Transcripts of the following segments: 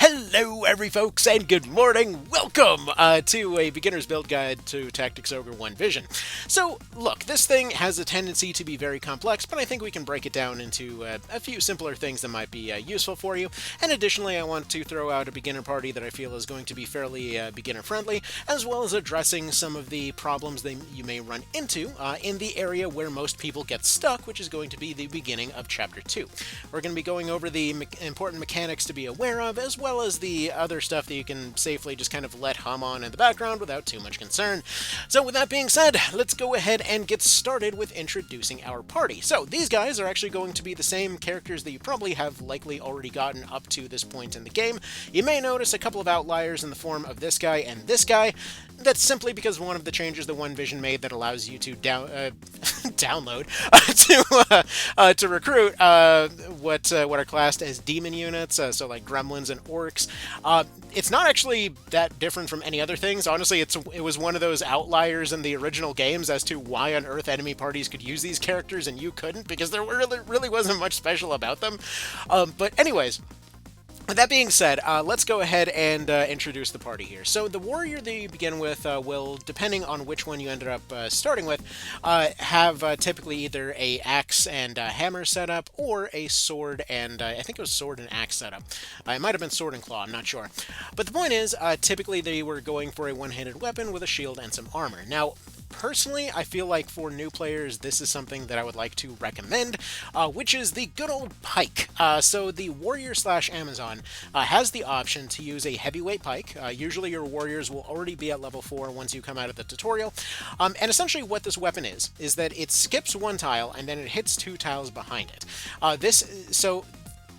Hello, every folks, and good morning. Welcome to a beginner's build guide to Tactics Ogre 1 Vision. So, look, this thing has a tendency to be very complex, but I think we can break it down into a few simpler things that might be useful for you. And additionally, I want to throw out a beginner party that I feel is going to be fairly beginner-friendly, as well as addressing some of the problems that you may run into in the area where most people get stuck, which is going to be the beginning of Chapter 2. We're going to be going over the important mechanics to be aware of, as well as the other stuff that you can safely just kind of let hum on in the background without too much concern. So with that being said, let's go ahead and get started with introducing our party. So these guys are actually going to be the same characters that you probably have likely already gotten up to this point in the game. You may notice a couple of outliers in the form of this guy and this guy. That's simply because one of the changes that One Vision made that allows you to download to recruit what are classed as demon units, so like gremlins and orcs. It's not actually that different from any other things. Honestly, it was one of those outliers in the original games as to why on earth enemy parties could use these characters and you couldn't, because there really wasn't much special about them. But anyways, with that being said, let's go ahead and introduce the party here. So the warrior that you begin with will, depending on which one you ended up starting with, have typically either a axe and hammer setup, or a sword and I think it was sword and axe setup. It might have been sword and claw, I'm not sure. But the point is, typically they were going for a one-handed weapon with a shield and some armor. Now, personally, I feel like for new players, this is something that I would like to recommend, which is the good old pike. So the warrior/Amazon has the option to use a heavyweight pike. Usually your warriors will already be at level 4 once you come out of the tutorial. And essentially what this weapon is that it skips one tile and then it hits 2 tiles behind it.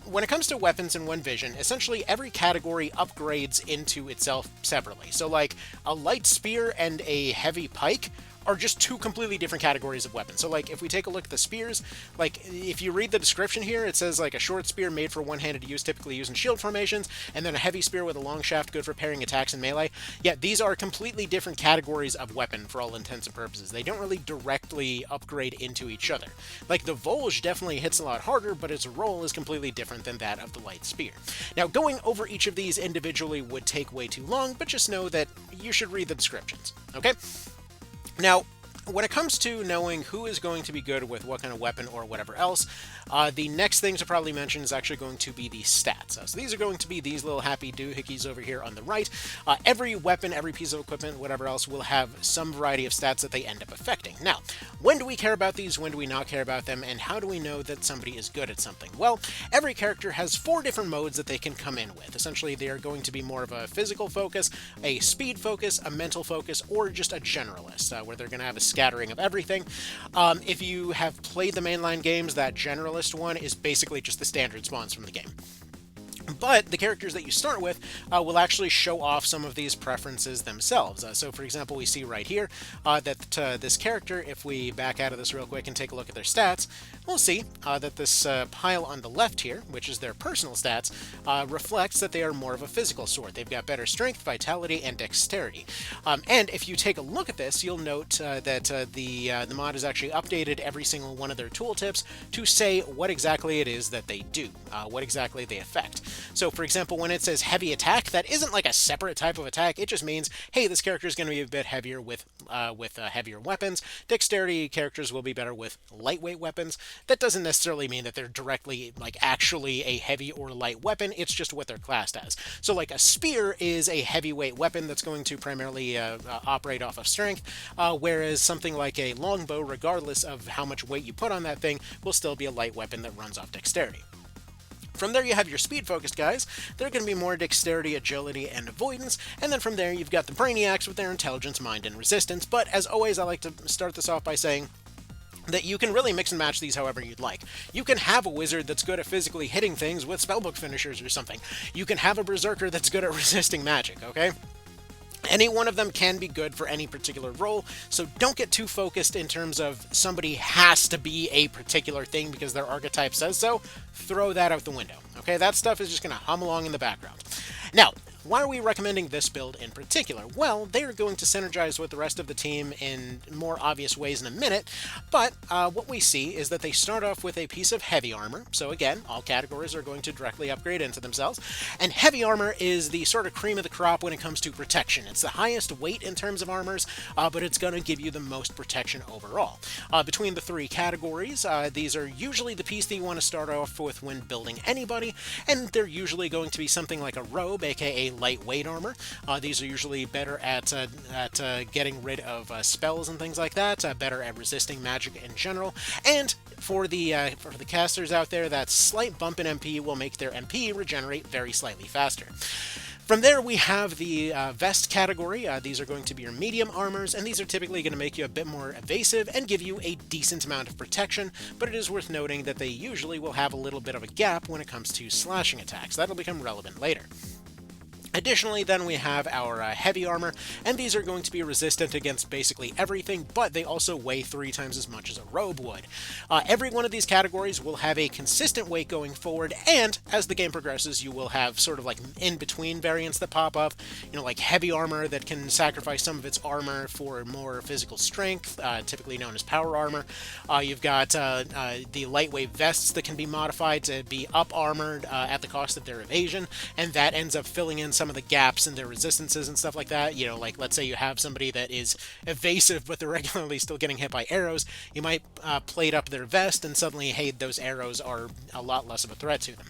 When it comes to weapons in One Vision, essentially every category upgrades into itself separately. So like a light spear and a heavy pike are just 2 completely different categories of weapons. So like if we take a look at the spears, like if you read the description here, it says like a short spear made for one-handed use, typically used in shield formations, and then a heavy spear with a long shaft good for parrying attacks in melee. Yeah, these are completely different categories of weapon for all intents and purposes. They don't really directly upgrade into each other. Like the Volge definitely hits a lot harder, but its roll is completely different than that of the light spear. Now going over each of these individually would take way too long, but just know that you should read the descriptions, okay? Now, when it comes to knowing who is going to be good with what kind of weapon or whatever else, the next thing to probably mention is actually going to be the stats. So these are going to be these little happy doohickeys over here on the right. Every weapon, every piece of equipment, whatever else, will have some variety of stats that they end up affecting. Now, when do we care about these? When do we not care about them? And how do we know that somebody is good at something? Well, every character has 4 different modes that they can come in with. Essentially, they are going to be more of a physical focus, a speed focus, a mental focus, or just a generalist, where they're going to have a scattering of everything. If you have played the mainline games, that generalist one is basically just the standard spawns from the game. But the characters that you start with will actually show off some of these preferences themselves. So for example, we see right here that this character, if we back out of this real quick and take a look at their stats, we'll see that this pile on the left here, which is their personal stats, reflects that they are more of a physical sort. They've got better strength, vitality, and dexterity. And if you take a look at this, you'll note that the mod has actually updated every single one of their tooltips to say what exactly it is that they do, what exactly they affect. So, for example, when it says heavy attack, that isn't like a separate type of attack. It just means, hey, this character is going to be a bit heavier with heavier weapons. Dexterity characters will be better with lightweight weapons. That doesn't necessarily mean that they're directly, like, actually a heavy or light weapon. It's just what they're classed as. So, like, a spear is a heavyweight weapon that's going to primarily operate off of strength, whereas something like a longbow, regardless of how much weight you put on that thing, will still be a light weapon that runs off dexterity. From there, you have your speed-focused guys. They're going to be more dexterity, agility, and avoidance. And then from there, you've got the brainiacs with their intelligence, mind, and resistance. But as always, I like to start this off by saying that you can really mix and match these however you'd like. You can have a wizard that's good at physically hitting things with spellbook finishers or something. You can have a berserker that's good at resisting magic, okay? Any one of them can be good for any particular role, so don't get too focused in terms of somebody has to be a particular thing because their archetype says so. Throw that out the window, okay? That stuff is just going to hum along in the background. Now, why are we recommending this build in particular? Well, they're going to synergize with the rest of the team in more obvious ways in a minute, but what we see is that they start off with a piece of heavy armor. So again, all categories are going to directly upgrade into themselves, and heavy armor is the sort of cream of the crop when it comes to protection. It's the highest weight in terms of armors, but it's going to give you the most protection overall. Between the three categories, these are usually the piece that you want to start off with when building anybody, and they're usually going to be something like a robe, aka lightweight armor. These are usually better at getting rid of spells and things like that, better at resisting magic in general, and for the casters out there, that slight bump in MP will make their MP regenerate very slightly faster. From there, we have the vest category. These are going to be your medium armors, and these are typically going to make you a bit more evasive and give you a decent amount of protection, but it is worth noting that they usually will have a little bit of a gap when it comes to slashing attacks. That'll become relevant later. Additionally, then we have our heavy armor, and these are going to be resistant against basically everything, but they also weigh 3 times as much as a robe would. Every one of these categories will have a consistent weight going forward, and as the game progresses, you will have sort of like in-between variants that pop up, like heavy armor that can sacrifice some of its armor for more physical strength, typically known as power armor. You've got the lightweight vests that can be modified to be up-armored at the cost of their evasion, and that ends up filling in some of the gaps in their resistances and stuff like that. Like let's say you have somebody that is evasive but they're regularly still getting hit by arrows, you might plate up their vest and suddenly, hey, those arrows are a lot less of a threat to them.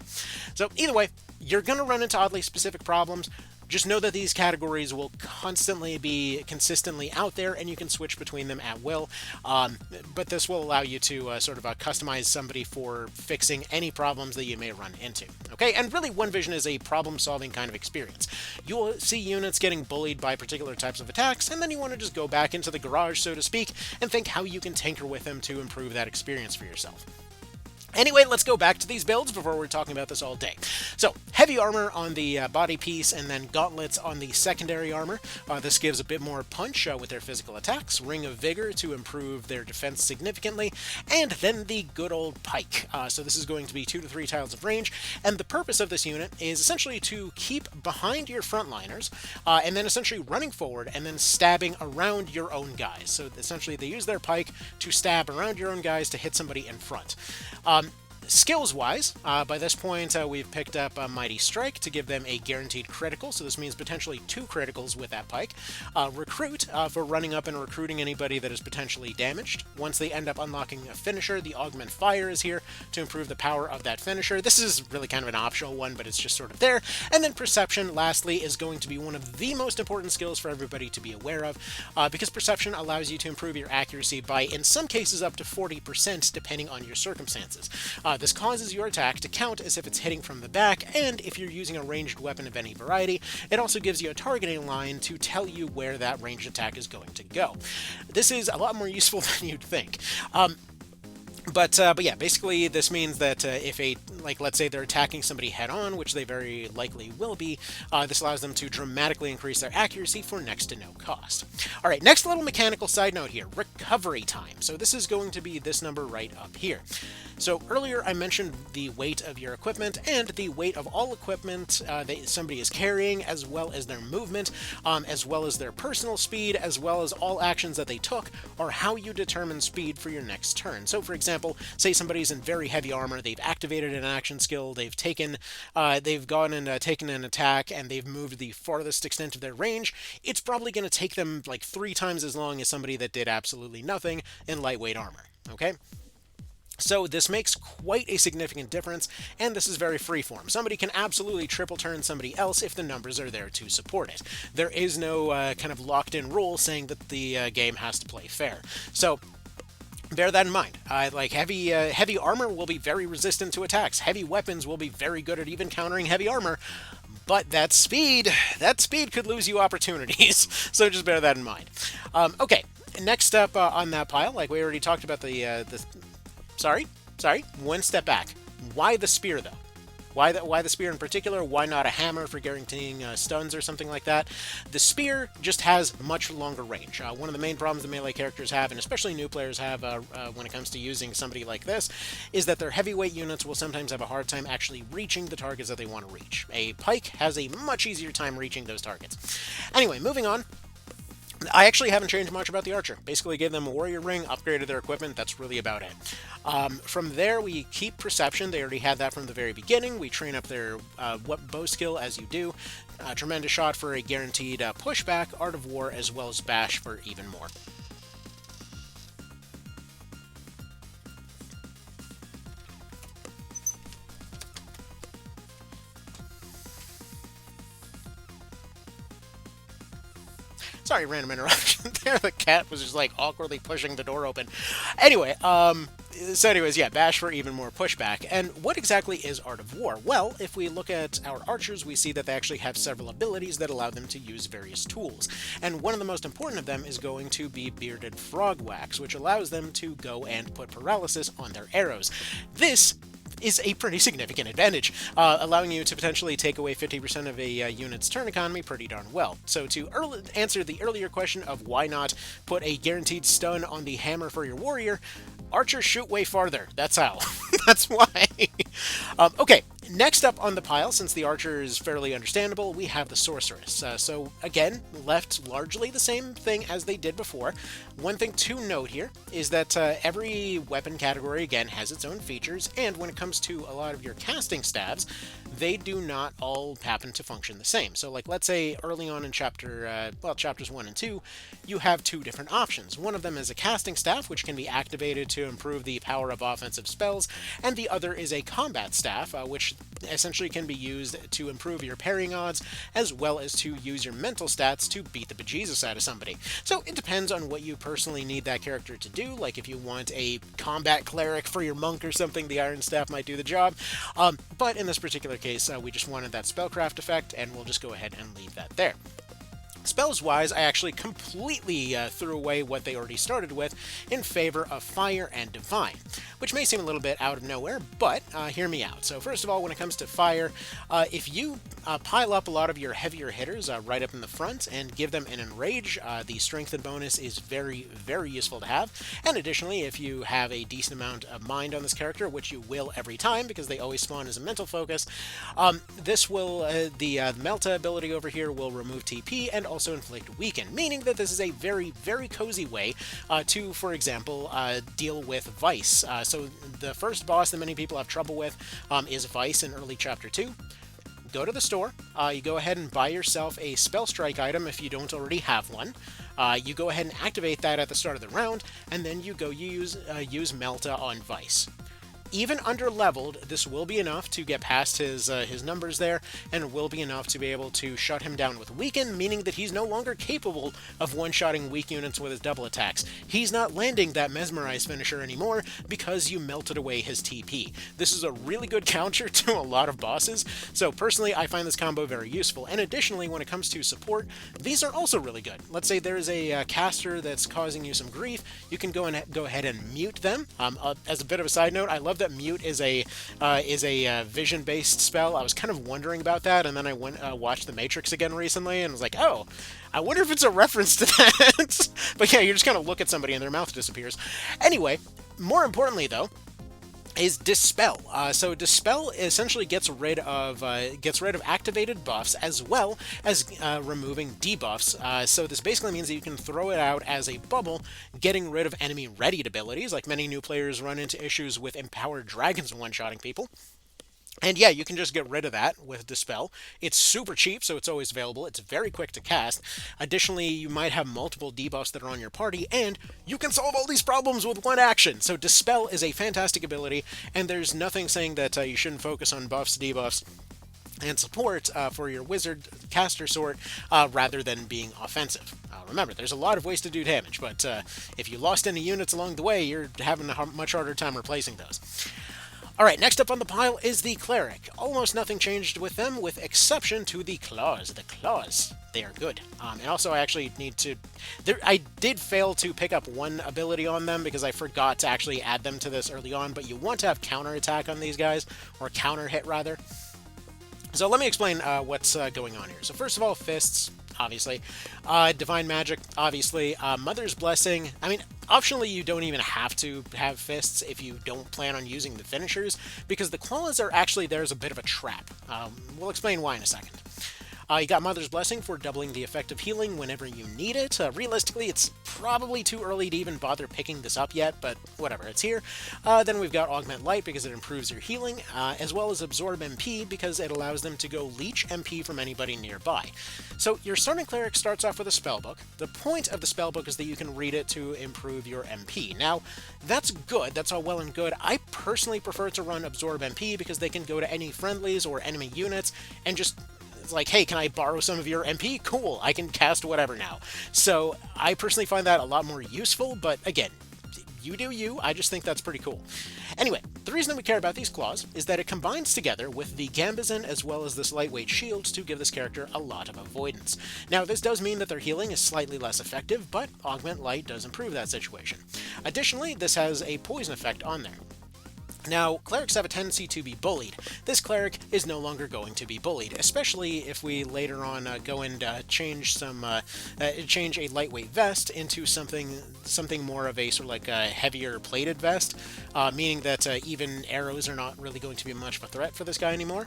So either way, you're going to run into oddly specific problems. Just know that these categories will constantly be consistently out there, and you can switch between them at will. But this will allow you to sort of customize somebody for fixing any problems that you may run into. Okay, and really, One Vision is a problem-solving kind of experience. You will see units getting bullied by particular types of attacks, and then you want to just go back into the garage, so to speak, and think how you can tinker with them to improve that experience for yourself. Anyway, let's go back to these builds before we're talking about this all day. So, heavy armor on the body piece, and then gauntlets on the secondary armor. This gives a bit more punch with their physical attacks, Ring of Vigor to improve their defense significantly, and then the good old Pike. So this is going to be 2 to 3 tiles of range, and the purpose of this unit is essentially to keep behind your frontliners, and then essentially running forward and then stabbing around your own guys. So essentially they use their Pike to stab around your own guys to hit somebody in front. Skills-wise, by this point, we've picked up Mighty Strike to give them a guaranteed critical, so this means potentially 2 criticals with that Pike. Recruit, for running up and recruiting anybody that is potentially damaged. Once they end up unlocking a finisher, the Augment Fire is here to improve the power of that finisher. This is really kind of an optional one, but it's just sort of there. And then Perception, lastly, is going to be one of the most important skills for everybody to be aware of, because Perception allows you to improve your accuracy by, in some cases, up to 40%, depending on your circumstances. This causes your attack to count as if it's hitting from the back, and if you're using a ranged weapon of any variety, it also gives you a targeting line to tell you where that ranged attack is going to go. This is a lot more useful than you'd think. But yeah, basically this means that if let's say they're attacking somebody head-on, which they very likely will be, this allows them to dramatically increase their accuracy for next to no cost. Alright, next little mechanical side note here, recovery time. So this is going to be this number right up here. So earlier I mentioned the weight of your equipment and the weight of all equipment that somebody is carrying, as well as their movement, as well as their personal speed, as well as all actions that they took, or how you determine speed for your next turn. So for example, say somebody's in very heavy armor, they've activated an action skill, they've gone and taken an attack, and they've moved the farthest extent of their range, it's probably going to take them like 3 times as long as somebody that did absolutely nothing in lightweight armor, okay? So this makes quite a significant difference, and this is very freeform. Somebody can absolutely triple turn somebody else if the numbers are there to support it. There is no kind of locked-in rule saying that the game has to play fair. So bear that in mind. Like heavy armor will be very resistant to attacks. Heavy weapons will be very good at even countering heavy armor. But that speed could lose you opportunities. So just bear that in mind. Okay, next up on that pile, like we already talked about Sorry, one step back. Why the spear, though? Why the spear in particular? Why not a hammer for guaranteeing stuns or something like that? The spear just has much longer range. One of the main problems the melee characters have, and especially new players have when it comes to using somebody like this, is that their heavyweight units will sometimes have a hard time actually reaching the targets that they want to reach. A pike has a much easier time reaching those targets. Anyway, moving on. I actually haven't changed much about the archer. Basically gave them a warrior ring, upgraded their equipment, that's really about it. From there, we keep perception. They already had that from the very beginning. We train up their bow skill as you do. Tremendous shot for a guaranteed pushback, art of war, as well as bash for even more. Sorry, random interruption there. The cat was just like awkwardly pushing the door open. Anyway, yeah, bash for even more pushback. And what exactly is Art of War? Well, if we look at our archers, we see that they actually have several abilities that allow them to use various tools. And one of the most important of them is going to be Bearded Frog Wax, which allows them to go and put paralysis on their arrows. This is a pretty significant advantage, allowing you to potentially take away 50% of a unit's turn economy pretty darn well. So to answer the earlier question of why not put a guaranteed stun on the hammer for your warrior, archers shoot way farther. That's how. That's why. Okay, next up on the pile, since the archer is fairly understandable, we have the sorceress. So again, left largely the same thing as they did before. One thing to note here is that every weapon category, again, has its own features, and when it comes to a lot of your casting stabs, they do not all happen to function the same. So like, let's say early on in chapters 1 and 2, you have two different options. One of them is a casting staff, which can be activated to improve the power of offensive spells, and the other is a combat staff, which essentially can be used to improve your parrying odds, as well as to use your mental stats to beat the bejesus out of somebody. So it depends on what you personally need that character to do. Like if you want a combat cleric for your monk or something, the iron staff might do the job. But in this particular case, we just wanted that spellcraft effect, and we'll just go ahead and leave that there. Spells-wise, I actually completely threw away what they already started with in favor of Fire and Divine, which may seem a little bit out of nowhere, but hear me out. So first of all, when it comes to Fire, if you pile up a lot of your heavier hitters right up in the front and give them an Enrage, the Strengthen bonus is very, very useful to have. And additionally, if you have a decent amount of Mind on this character, which you will every time because they always spawn as a mental focus, this will, the Melta ability over here will remove TP and also inflict weaken, meaning that this is a very, very cozy way to, for example, deal with Vice. So the first boss that many people have trouble with is Vice in early chapter 2. Go to the store, you go ahead and buy yourself a Spell Strike item if you don't already have one. You go ahead and activate that at the start of the round, and then you use Melta on Vice. Even under-leveled, this will be enough to get past his numbers there, and will be enough to be able to shut him down with Weaken, meaning that he's no longer capable of one-shotting weak units with his double attacks. He's not landing that Mesmerize finisher anymore because you melted away his TP. This is a really good counter to a lot of bosses, so personally I find this combo very useful. And additionally, when it comes to support, these are also really good. Let's say there's a caster that's causing you some grief, you can go ahead and mute them. As a bit of a side note, I love that mute is a vision-based spell. I was kind of wondering about that, and then I watched The Matrix again recently, and was like, oh, I wonder if it's a reference to that. But yeah, you just kind of look at somebody and their mouth disappears. Anyway, more importantly though, is Dispel. So Dispel essentially gets rid of activated buffs as well as removing debuffs. So this basically means that you can throw it out as a bubble, getting rid of enemy readied abilities. Like many new players run into issues with empowered dragons one-shotting people. And yeah, you can just get rid of that with Dispel. It's super cheap, so it's always available. It's very quick to cast. Additionally, you might have multiple debuffs that are on your party, and you can solve all these problems with one action. So Dispel is a fantastic ability, and there's nothing saying that you shouldn't focus on buffs, debuffs, and support for your wizard caster sort rather than being offensive. Remember, there's a lot of ways to do damage, but if you lost any units along the way, you're having a much harder time replacing those. Alright, next up on the pile is the Cleric. Almost nothing changed with them, with exception to the claws. The claws, they are good. And also I actually need to... I did fail to pick up one ability on them because I forgot to actually add them to this early on, but you want to have counter attack on these guys, or counter hit rather. So let me explain what's going on here. So first of all, fists, obviously. Divine magic, obviously. Mother's blessing. I mean, optionally, you don't even have to have fists if you don't plan on using the finishers, because the claws are actually there as a bit of a trap. We'll explain why in a second. You got Mother's Blessing for doubling the effect of healing whenever you need it. Realistically, it's probably too early to even bother picking this up yet, but whatever, it's here. Then we've got Augment Light because it improves your healing, as well as Absorb MP because it allows them to go leech MP from anybody nearby. So your starting cleric starts off with a spellbook. The point of the spellbook is that you can read it to improve your MP. Now, that's good, that's all well and good. I personally prefer to run Absorb MP because they can go to any friendlies or enemy units and just... It's like, hey, can I borrow some of your MP? Cool, I can cast whatever now. So I personally find that a lot more useful, but again, you do you, I just think that's pretty cool. Anyway, the reason that we care about these claws is that it combines together with the Gambazon as well as this lightweight shield to give this character a lot of avoidance. Now, this does mean that their healing is slightly less effective, but Augment Light does improve that situation. Additionally, this has a poison effect on there. Now, clerics have a tendency to be bullied. This cleric is no longer going to be bullied, especially if we later on go and change a lightweight vest into something more of a sort of like a heavier plated vest, meaning that even arrows are not really going to be much of a threat for this guy anymore.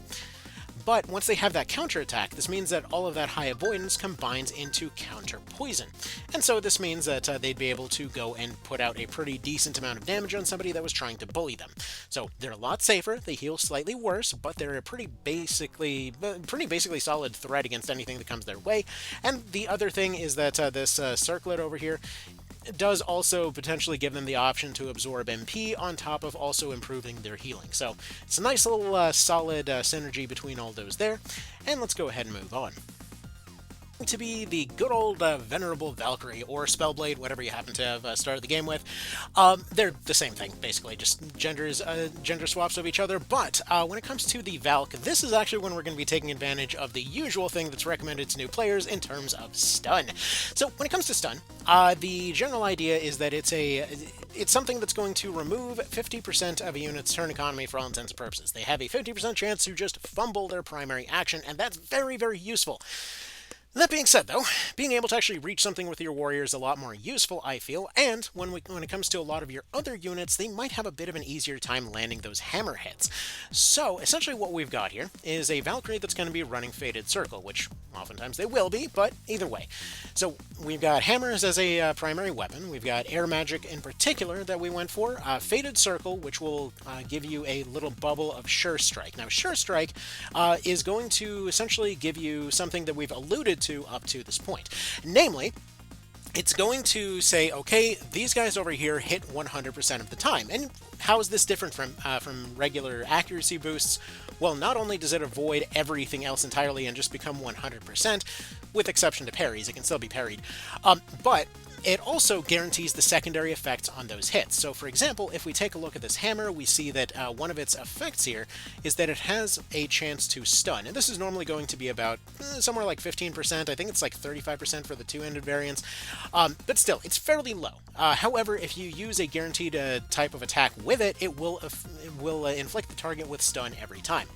But once they have that counterattack, this means that all of that high avoidance combines into counter poison. And so this means that they'd be able to go and put out a pretty decent amount of damage on somebody that was trying to bully them. So they're a lot safer, they heal slightly worse, but they're a pretty basically solid threat against anything that comes their way. And the other thing is that this circlet over here does also potentially give them the option to absorb MP on top of also improving their healing. So it's a nice little solid synergy between all those there. And let's go ahead and move on to be the good old venerable Valkyrie, or Spellblade, whatever you happen to have started the game with. They're the same thing, basically, just gender swaps of each other, but when it comes to the Valk, this is actually when we're going to be taking advantage of the usual thing that's recommended to new players in terms of stun. So when it comes to stun, the general idea is that it's something that's going to remove 50% of a unit's turn economy for all intents and purposes. They have a 50% chance to just fumble their primary action, and that's very, very useful. That being said, though, being able to actually reach something with your warrior is a lot more useful, I feel, and when it comes to a lot of your other units, they might have a bit of an easier time landing those hammer hits. So, essentially what we've got here is a Valkyrie that's going to be running Fated Circle, which oftentimes they will be, but either way. So, we've got hammers as a primary weapon, we've got air magic in particular that we went for, Fated Circle, which will give you a little bubble of Sure Strike. Now, Sure Strike is going to essentially give you something that we've alluded to up to this point. Namely, it's going to say, okay, these guys over here hit 100% of the time. And how is this different from regular accuracy boosts? Well, not only does it avoid everything else entirely and just become 100%, with exception to parries, it can still be parried, but it also guarantees the secondary effects on those hits. So for example, if we take a look at this hammer, we see that one of its effects here is that it has a chance to stun. And this is normally going to be about somewhere like 15%. I think it's like 35% for the two-handed variants. But still, it's fairly low. However, if you use a guaranteed type of attack with it, it will inflict the target with stun every time.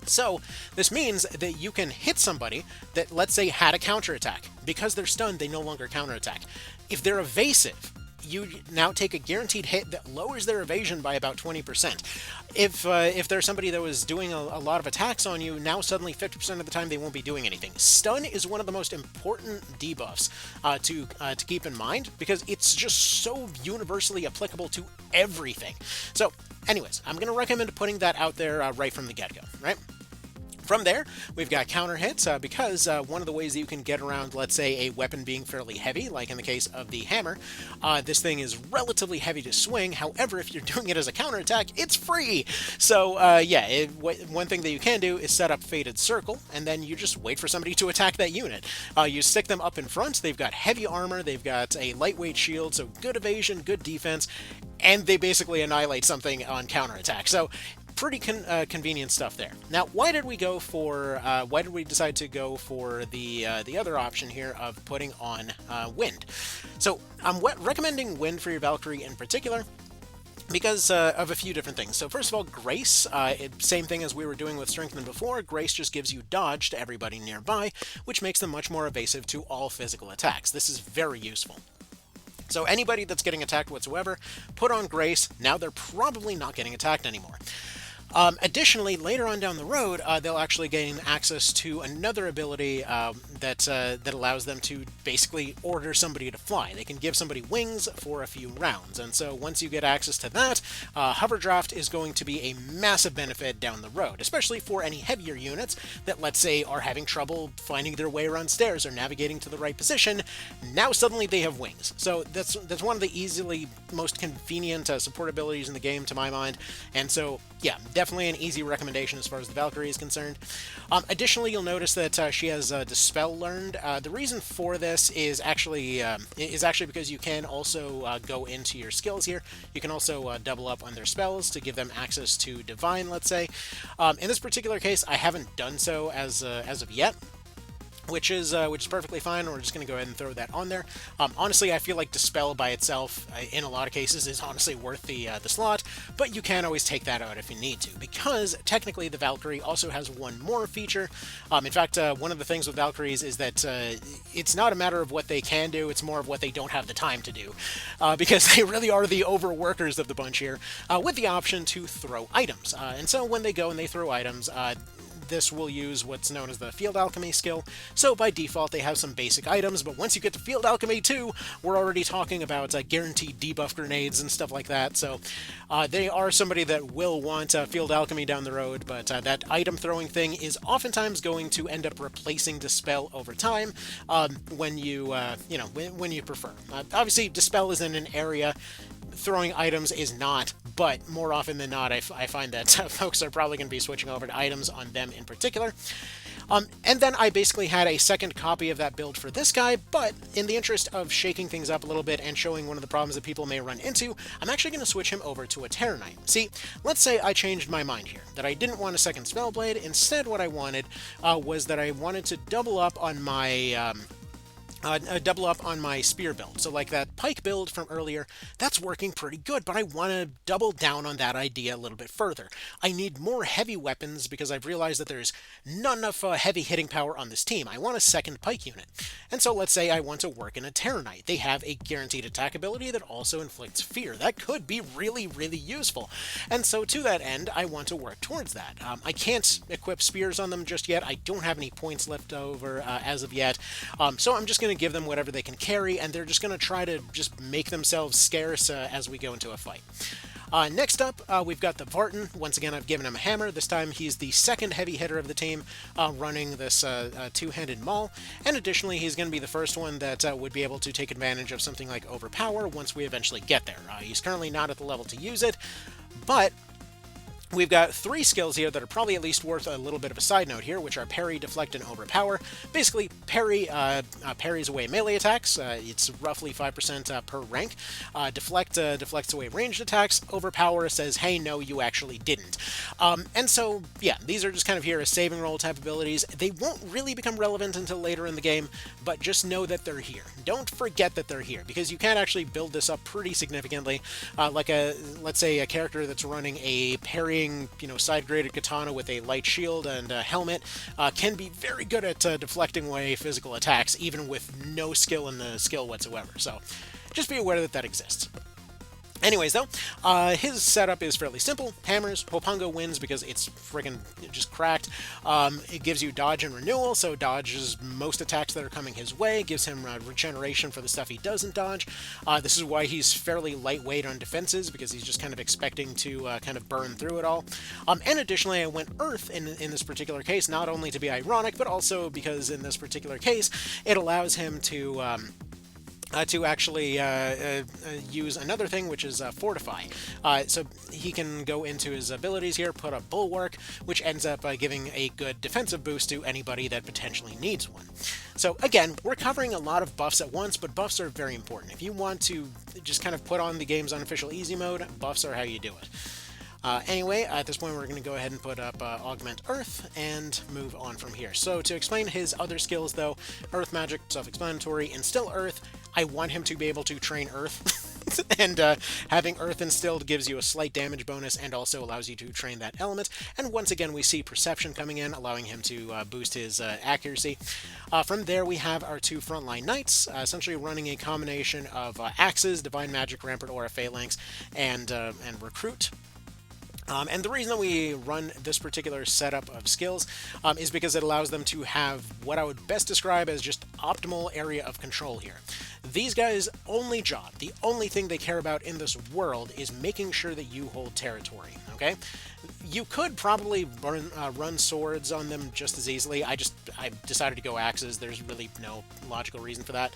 So, this means that you can hit somebody that, let's say, had a counterattack. Because they're stunned, they no longer counterattack. If they're evasive, you now take a guaranteed hit that lowers their evasion by about 20%. If there's somebody that was doing a lot of attacks on you, now suddenly 50% of the time they won't be doing anything. Stun is one of the most important debuffs to keep in mind, because it's just so universally applicable to everything. So, anyways, I'm going to recommend putting that out there right from the get-go, right? From there, we've got counter hits, because one of the ways that you can get around, let's say, a weapon being fairly heavy, like in the case of the hammer, this thing is relatively heavy to swing. However, if you're doing it as a counterattack, it's free! So, one thing that you can do is set up Fated Circle, and then you just wait for somebody to attack that unit. You stick them up in front, they've got heavy armor, they've got a lightweight shield, so good evasion, good defense, and they basically annihilate something on counterattack. So, pretty convenient stuff there. Now, why did we decide to go for the other option here of putting on Wind? So I'm recommending Wind for your Valkyrie in particular, because of a few different things. So first of all, Grace, same thing as we were doing with Strengthen before, Grace just gives you dodge to everybody nearby, which makes them much more evasive to all physical attacks. This is very useful. So anybody that's getting attacked whatsoever, put on Grace, now they're probably not getting attacked anymore. Additionally, later on down the road, they'll actually gain access to another ability that allows them to basically order somebody to fly. They can give somebody wings for a few rounds, and so once you get access to that, Hoverdraft is going to be a massive benefit down the road, especially for any heavier units that, let's say, are having trouble finding their way around stairs or navigating to the right position. Now suddenly they have wings. So that's one of the easily most convenient support abilities in the game, to my mind, and so yeah, definitely an easy recommendation as far as the Valkyrie is concerned. Additionally, you'll notice that she has Dispel learned. The reason for this is actually because you can also go into your skills here. You can also double up on their spells to give them access to Divine, let's say. In this particular case, I haven't done so as of yet, which is perfectly fine. We're just going to go ahead and throw that on there. Honestly, I feel like Dispel by itself, in a lot of cases, is honestly worth the slot, but you can always take that out if you need to, because technically the Valkyrie also has one more feature. In fact, one of the things with Valkyries is that it's not a matter of what they can do, it's more of what they don't have the time to do, because they really are the overworkers of the bunch here, with the option to throw items. And so when they go and they throw items, this will use what's known as the Field Alchemy skill. So by default, they have some basic items, but once you get to Field Alchemy 2, we're already talking about guaranteed debuff grenades and stuff like that. So they are somebody that will want Field Alchemy down the road, but that item throwing thing is oftentimes going to end up replacing Dispel over time when you prefer. Obviously, Dispel is in an area, throwing items is not, but more often than not, I find that folks are probably going to be switching over to items on them in particular. And then I basically had a second copy of that build for this guy, but in the interest of shaking things up a little bit and showing one of the problems that people may run into, I'm actually going to switch him over to a Terenius. See, let's say I changed my mind here, that I didn't want a second Spellblade. Instead, what I wanted was that I wanted to double up on my spear build. So like that pike build from earlier, that's working pretty good, but I want to double down on that idea a little bit further. I need more heavy weapons because I've realized that there's not enough heavy hitting power on this team. I want a second pike unit. And so let's say I want to work in a Terenius. They have a guaranteed attack ability that also inflicts fear. That could be really, really useful. And so to that end, I want to work towards that. I can't equip spears on them just yet. I don't have any points left over as of yet. So I'm just going to give them whatever they can carry, and they're just going to try to just make themselves scarce as we go into a fight. Next up, we've got the Vartan. Once again, I've given him a hammer. This time he's the second heavy hitter of the team, running this two-handed maul. And additionally, he's going to be the first one that would be able to take advantage of something like Overpower once we eventually get there. He's currently not at the level to use it, but we've got three skills here that are probably at least worth a little bit of a side note here, which are Parry, Deflect, and Overpower. Basically, Parry parries away melee attacks. It's roughly 5% per rank. Deflect deflects away ranged attacks. Overpower says, hey, no, you actually didn't. And so, yeah, these are just kind of here as saving roll type abilities. They won't really become relevant until later in the game, but just know that they're here. Don't forget that they're here, because you can actually build this up pretty significantly. Let's say a character that's running a parry side-graded katana with a light shield and a helmet can be very good at deflecting away physical attacks, even with no skill in the skill whatsoever. So just be aware that that exists. Anyways, though, his setup is fairly simple. Hammers, Hopungo wins because it's friggin' just cracked. It gives you dodge and renewal, so dodges most attacks that are coming his way. Gives him regeneration for the stuff he doesn't dodge. This is why he's fairly lightweight on defenses, because he's just kind of expecting to kind of burn through it all. And additionally, I went Earth in this particular case, not only to be ironic, but also because in this particular case, it allows him to actually use another thing, which is Fortify. So he can go into his abilities here, put a Bulwark, which ends up giving a good defensive boost to anybody that potentially needs one. So again, we're covering a lot of buffs at once, but buffs are very important. If you want to just kind of put on the game's unofficial easy mode, buffs are how you do it. Anyway, at this point we're going to go ahead and put up Augment Earth and move on from here. So to explain his other skills though, Earth Magic, self-explanatory, Instill Earth. I want him to be able to train Earth. and having Earth instilled gives you a slight damage bonus and also allows you to train that element. And once again, we see Perception coming in, allowing him to boost his accuracy. From there, we have our two frontline knights, essentially running a combination of axes, Divine Magic, Rampart Aura, Phalanx, and Recruit. And the reason that we run this particular setup of skills is because it allows them to have what I would best describe as just optimal area of control here. These guys' only job, the only thing they care about in this world is making sure that you hold territory, okay? You could probably run swords on them just as easily. I decided to go axes. There's really no logical reason for that.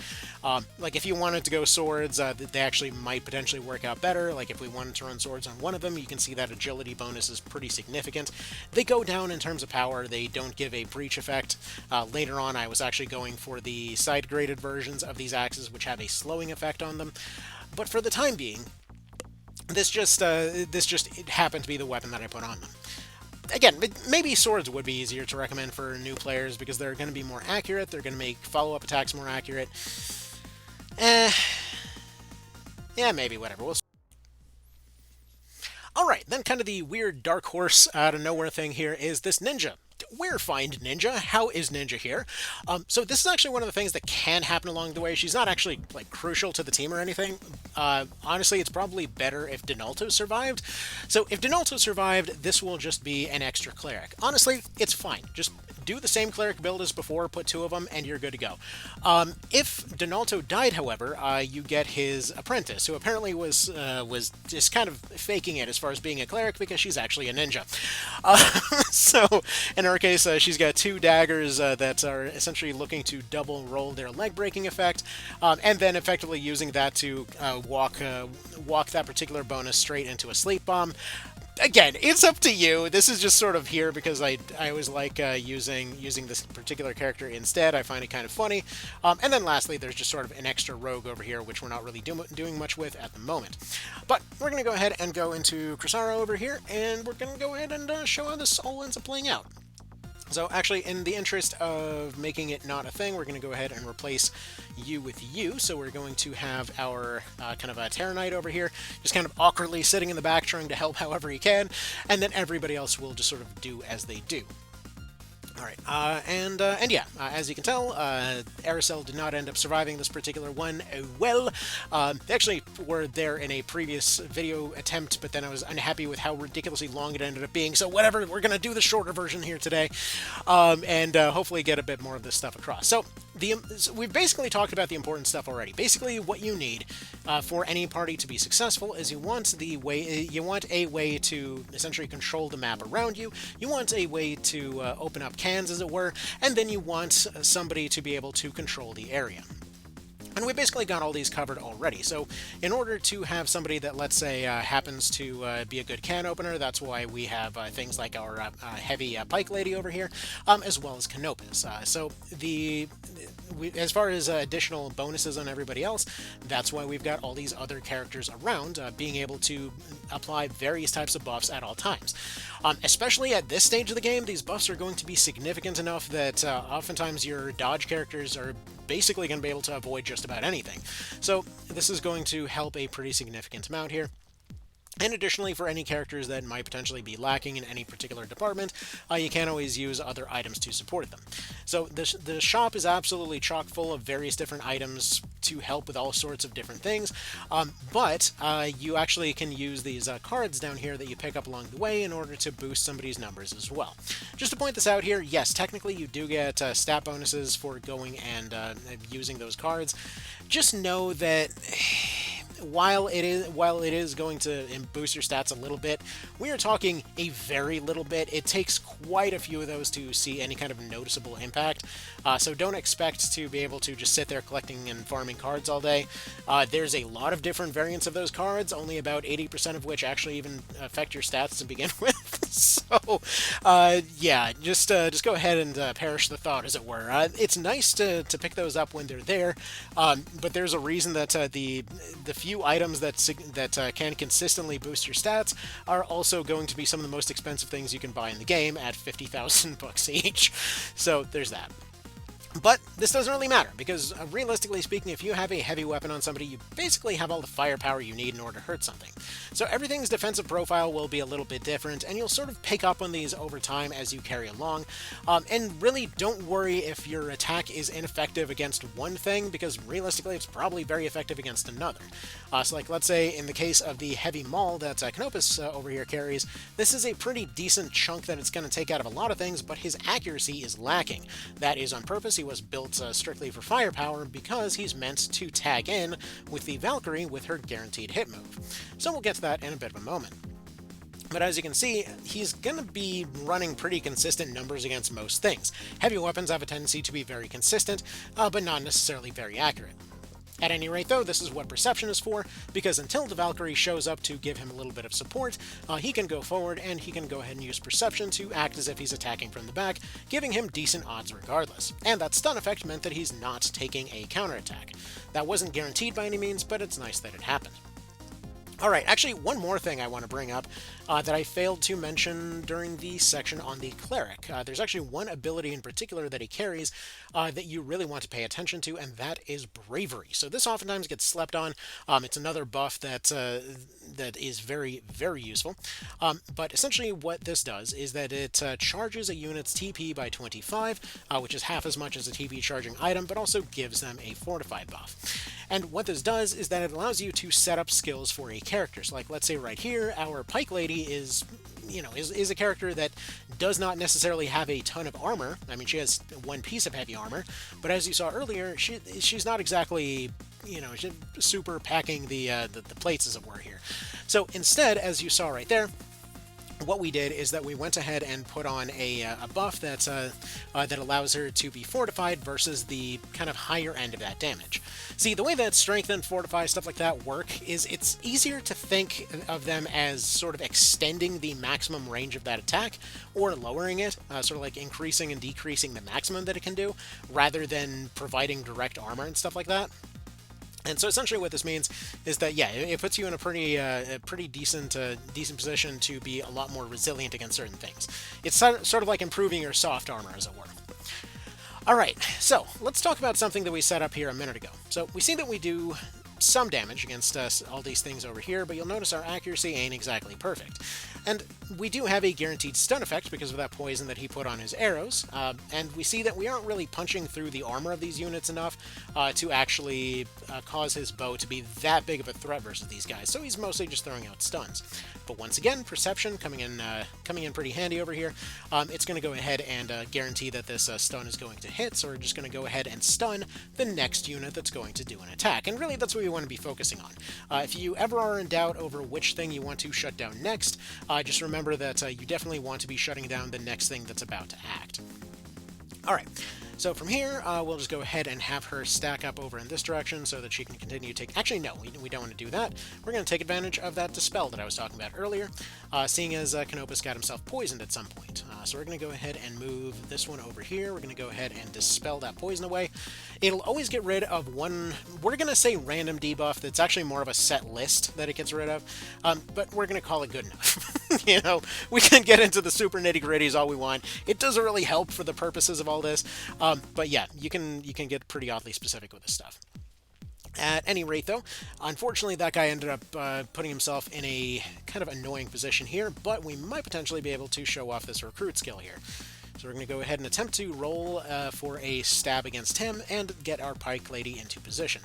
Like, if you wanted to go swords, they actually might potentially work out better. Like, if we wanted to run swords on one of them, you can see that agility bonus is pretty significant. They go down in terms of power. They don't give a breach effect. Later on, I was actually going for the side-graded versions of these axes, which have a slowing effect on them. But for the time being, this just it happened to be the weapon that I put on them. Again, maybe swords would be easier to recommend for new players because they're going to be more accurate. They're going to make follow-up attacks more accurate. Yeah, maybe, whatever. Alright, then kind of the weird dark horse out of nowhere thing here is this ninja. Where find Ninja? How is Ninja here? So this is actually one of the things that can happen along the way. She's not actually like crucial to the team or anything. Honestly, it's probably better if Donalto survived. So if Donalto survived, this will just be an extra cleric. Honestly, it's fine. Just do the same cleric build as before, put two of them, and you're good to go. If Donalto died, however, you get his apprentice, who apparently was just kind of faking it as far as being a cleric because she's actually a ninja. So in her case, she's got two daggers that are essentially looking to double roll their leg breaking effect, and then effectively using that to walk that particular bonus straight into a sleep bomb. Again, it's up to you. This is just sort of here because I always like using this particular character instead. I find it kind of funny. And then lastly, there's just sort of an extra rogue over here, which we're not really doing much with at the moment. But we're going to go ahead and go into Crisaro over here, and we're going to go ahead and show how this all ends up playing out. So actually, in the interest of making it not a thing, we're going to go ahead and replace you with you. So we're going to have our kind of a Terra Knight over here, just kind of awkwardly sitting in the back trying to help however he can, and then everybody else will just sort of do as they do. Alright, and yeah, as you can tell, Aracel did not end up surviving this particular one well. They actually were there in a previous video attempt, but then I was unhappy with how ridiculously long it ended up being, so whatever, we're going to do the shorter version here today, and hopefully get a bit more of this stuff across. So we've basically talked about the important stuff already. Basically, what you need for any party to be successful is you want a way to essentially control the map around you. You want a way to open up cans, as it were, and then you want somebody to be able to control the area. And we basically got all these covered already. So in order to have somebody that, let's say, happens to be a good can opener, that's why we have things like our heavy Pike lady over here, as well as Canopus. So as far as additional bonuses on everybody else, that's why we've got all these other characters around, being able to apply various types of buffs at all times. Especially at this stage of the game, these buffs are going to be significant enough that oftentimes your dodge characters are basically going to be able to avoid just about anything. So this is going to help a pretty significant amount here. And additionally, for any characters that might potentially be lacking in any particular department, you can always use other items to support them. So the shop is absolutely chock full of various different items to help with all sorts of different things, but you actually can use these cards down here that you pick up along the way in order to boost somebody's numbers as well. Just to point this out here, yes, technically you do get stat bonuses for going and using those cards. Just know that while it is going to boost your stats a little bit, we are talking a very little bit. It takes quite a few of those to see any kind of noticeable impact. So don't expect to be able to just sit there collecting and farming cards all day. There's a lot of different variants of those cards, only about 80% of which actually even affect your stats to begin with. So yeah, just go ahead and perish the thought, as it were. It's nice to pick those up when they're there, but there's a reason that the few items that can consistently boost your stats are also going to be some of the most expensive things you can buy in the game at 50,000 bucks each. So there's that. But this doesn't really matter, because realistically speaking, if you have a heavy weapon on somebody, you basically have all the firepower you need in order to hurt something. So everything's defensive profile will be a little bit different, and you'll sort of pick up on these over time as you carry along. And really, don't worry if your attack is ineffective against one thing, because realistically, it's probably very effective against another. So like, let's say in the case of the heavy maul that Canopus over here carries, this is a pretty decent chunk that it's going to take out of a lot of things, but his accuracy is lacking. That is on purpose. He was built strictly for firepower because he's meant to tag in with the Valkyrie with her guaranteed hit move. So we'll get to that in a bit of a moment. But as you can see, he's going to be running pretty consistent numbers against most things. Heavy weapons have a tendency to be very consistent, but not necessarily very accurate. At any rate, though, this is what Perception is for, because until the Valkyrie shows up to give him a little bit of support, he can go forward and he can go ahead and use Perception to act as if he's attacking from the back, giving him decent odds regardless. And that stun effect meant that he's not taking a counterattack. That wasn't guaranteed by any means, but it's nice that it happened. Alright, actually, one more thing I want to bring up that I failed to mention during the section on the Cleric. There's actually one ability in particular that he carries that you really want to pay attention to, and that is Bravery. So this oftentimes gets slept on. It's another buff that is very, very useful. But essentially what this does is that it charges a unit's TP by 25, which is half as much as a TP charging item, but also gives them a Fortified buff. And what this does is that it allows you to set up skills for a character. So like, let's say right here, our Pike lady is a character that does not necessarily have a ton of armor. I mean, she has one piece of heavy armor, but as you saw earlier, she's not exactly, she's super packing the plates, as it were, here. So instead, as you saw right there, what we did is that we went ahead and put on a buff that allows her to be fortified versus the kind of higher end of that damage. See, the way that strengthen, fortify, stuff like that work is it's easier to think of them as sort of extending the maximum range of that attack or lowering it, sort of like increasing and decreasing the maximum that it can do, rather than providing direct armor and stuff like that. And so essentially what this means is that, yeah, it puts you in a pretty decent position to be a lot more resilient against certain things. It's sort of like improving your soft armor, as it were. Alright, so let's talk about something that we set up here a minute ago. So we see that we do some damage against all these things over here, but you'll notice our accuracy ain't exactly perfect. And we do have a guaranteed stun effect because of that poison that he put on his arrows, and we see that we aren't really punching through the armor of these units enough to actually cause his bow to be that big of a threat versus these guys, so he's mostly just throwing out stuns. But once again, Perception coming in pretty handy over here. It's going to go ahead and guarantee that this stun is going to hit, so we're just going to go ahead and stun the next unit that's going to do an attack, and really that's what we want to be focusing on. If you ever are in doubt over which thing you want to shut down next, just remember that you definitely want to be shutting down the next thing that's about to act. Alright, so from here, we'll just go ahead and have her stack up over in this direction so that she can continue to take... Actually, no, we don't want to do that. We're going to take advantage of that Dispel that I was talking about earlier, seeing as Canopus got himself poisoned at some point. So we're going to go ahead and move this one over here. We're going to go ahead and Dispel that poison away. It'll always get rid of one... We're going to say random debuff that's actually more of a set list that it gets rid of, but we're going to call it good enough. We can get into the super nitty-gritties all we want. It doesn't really help for the purposes of all this, but yeah, you can get pretty oddly specific with this stuff. At any rate, though, unfortunately that guy ended up putting himself in a kind of annoying position here, but we might potentially be able to show off this recruit skill here. So we're going to go ahead and attempt to roll for a stab against him and get our Pike Lady into position.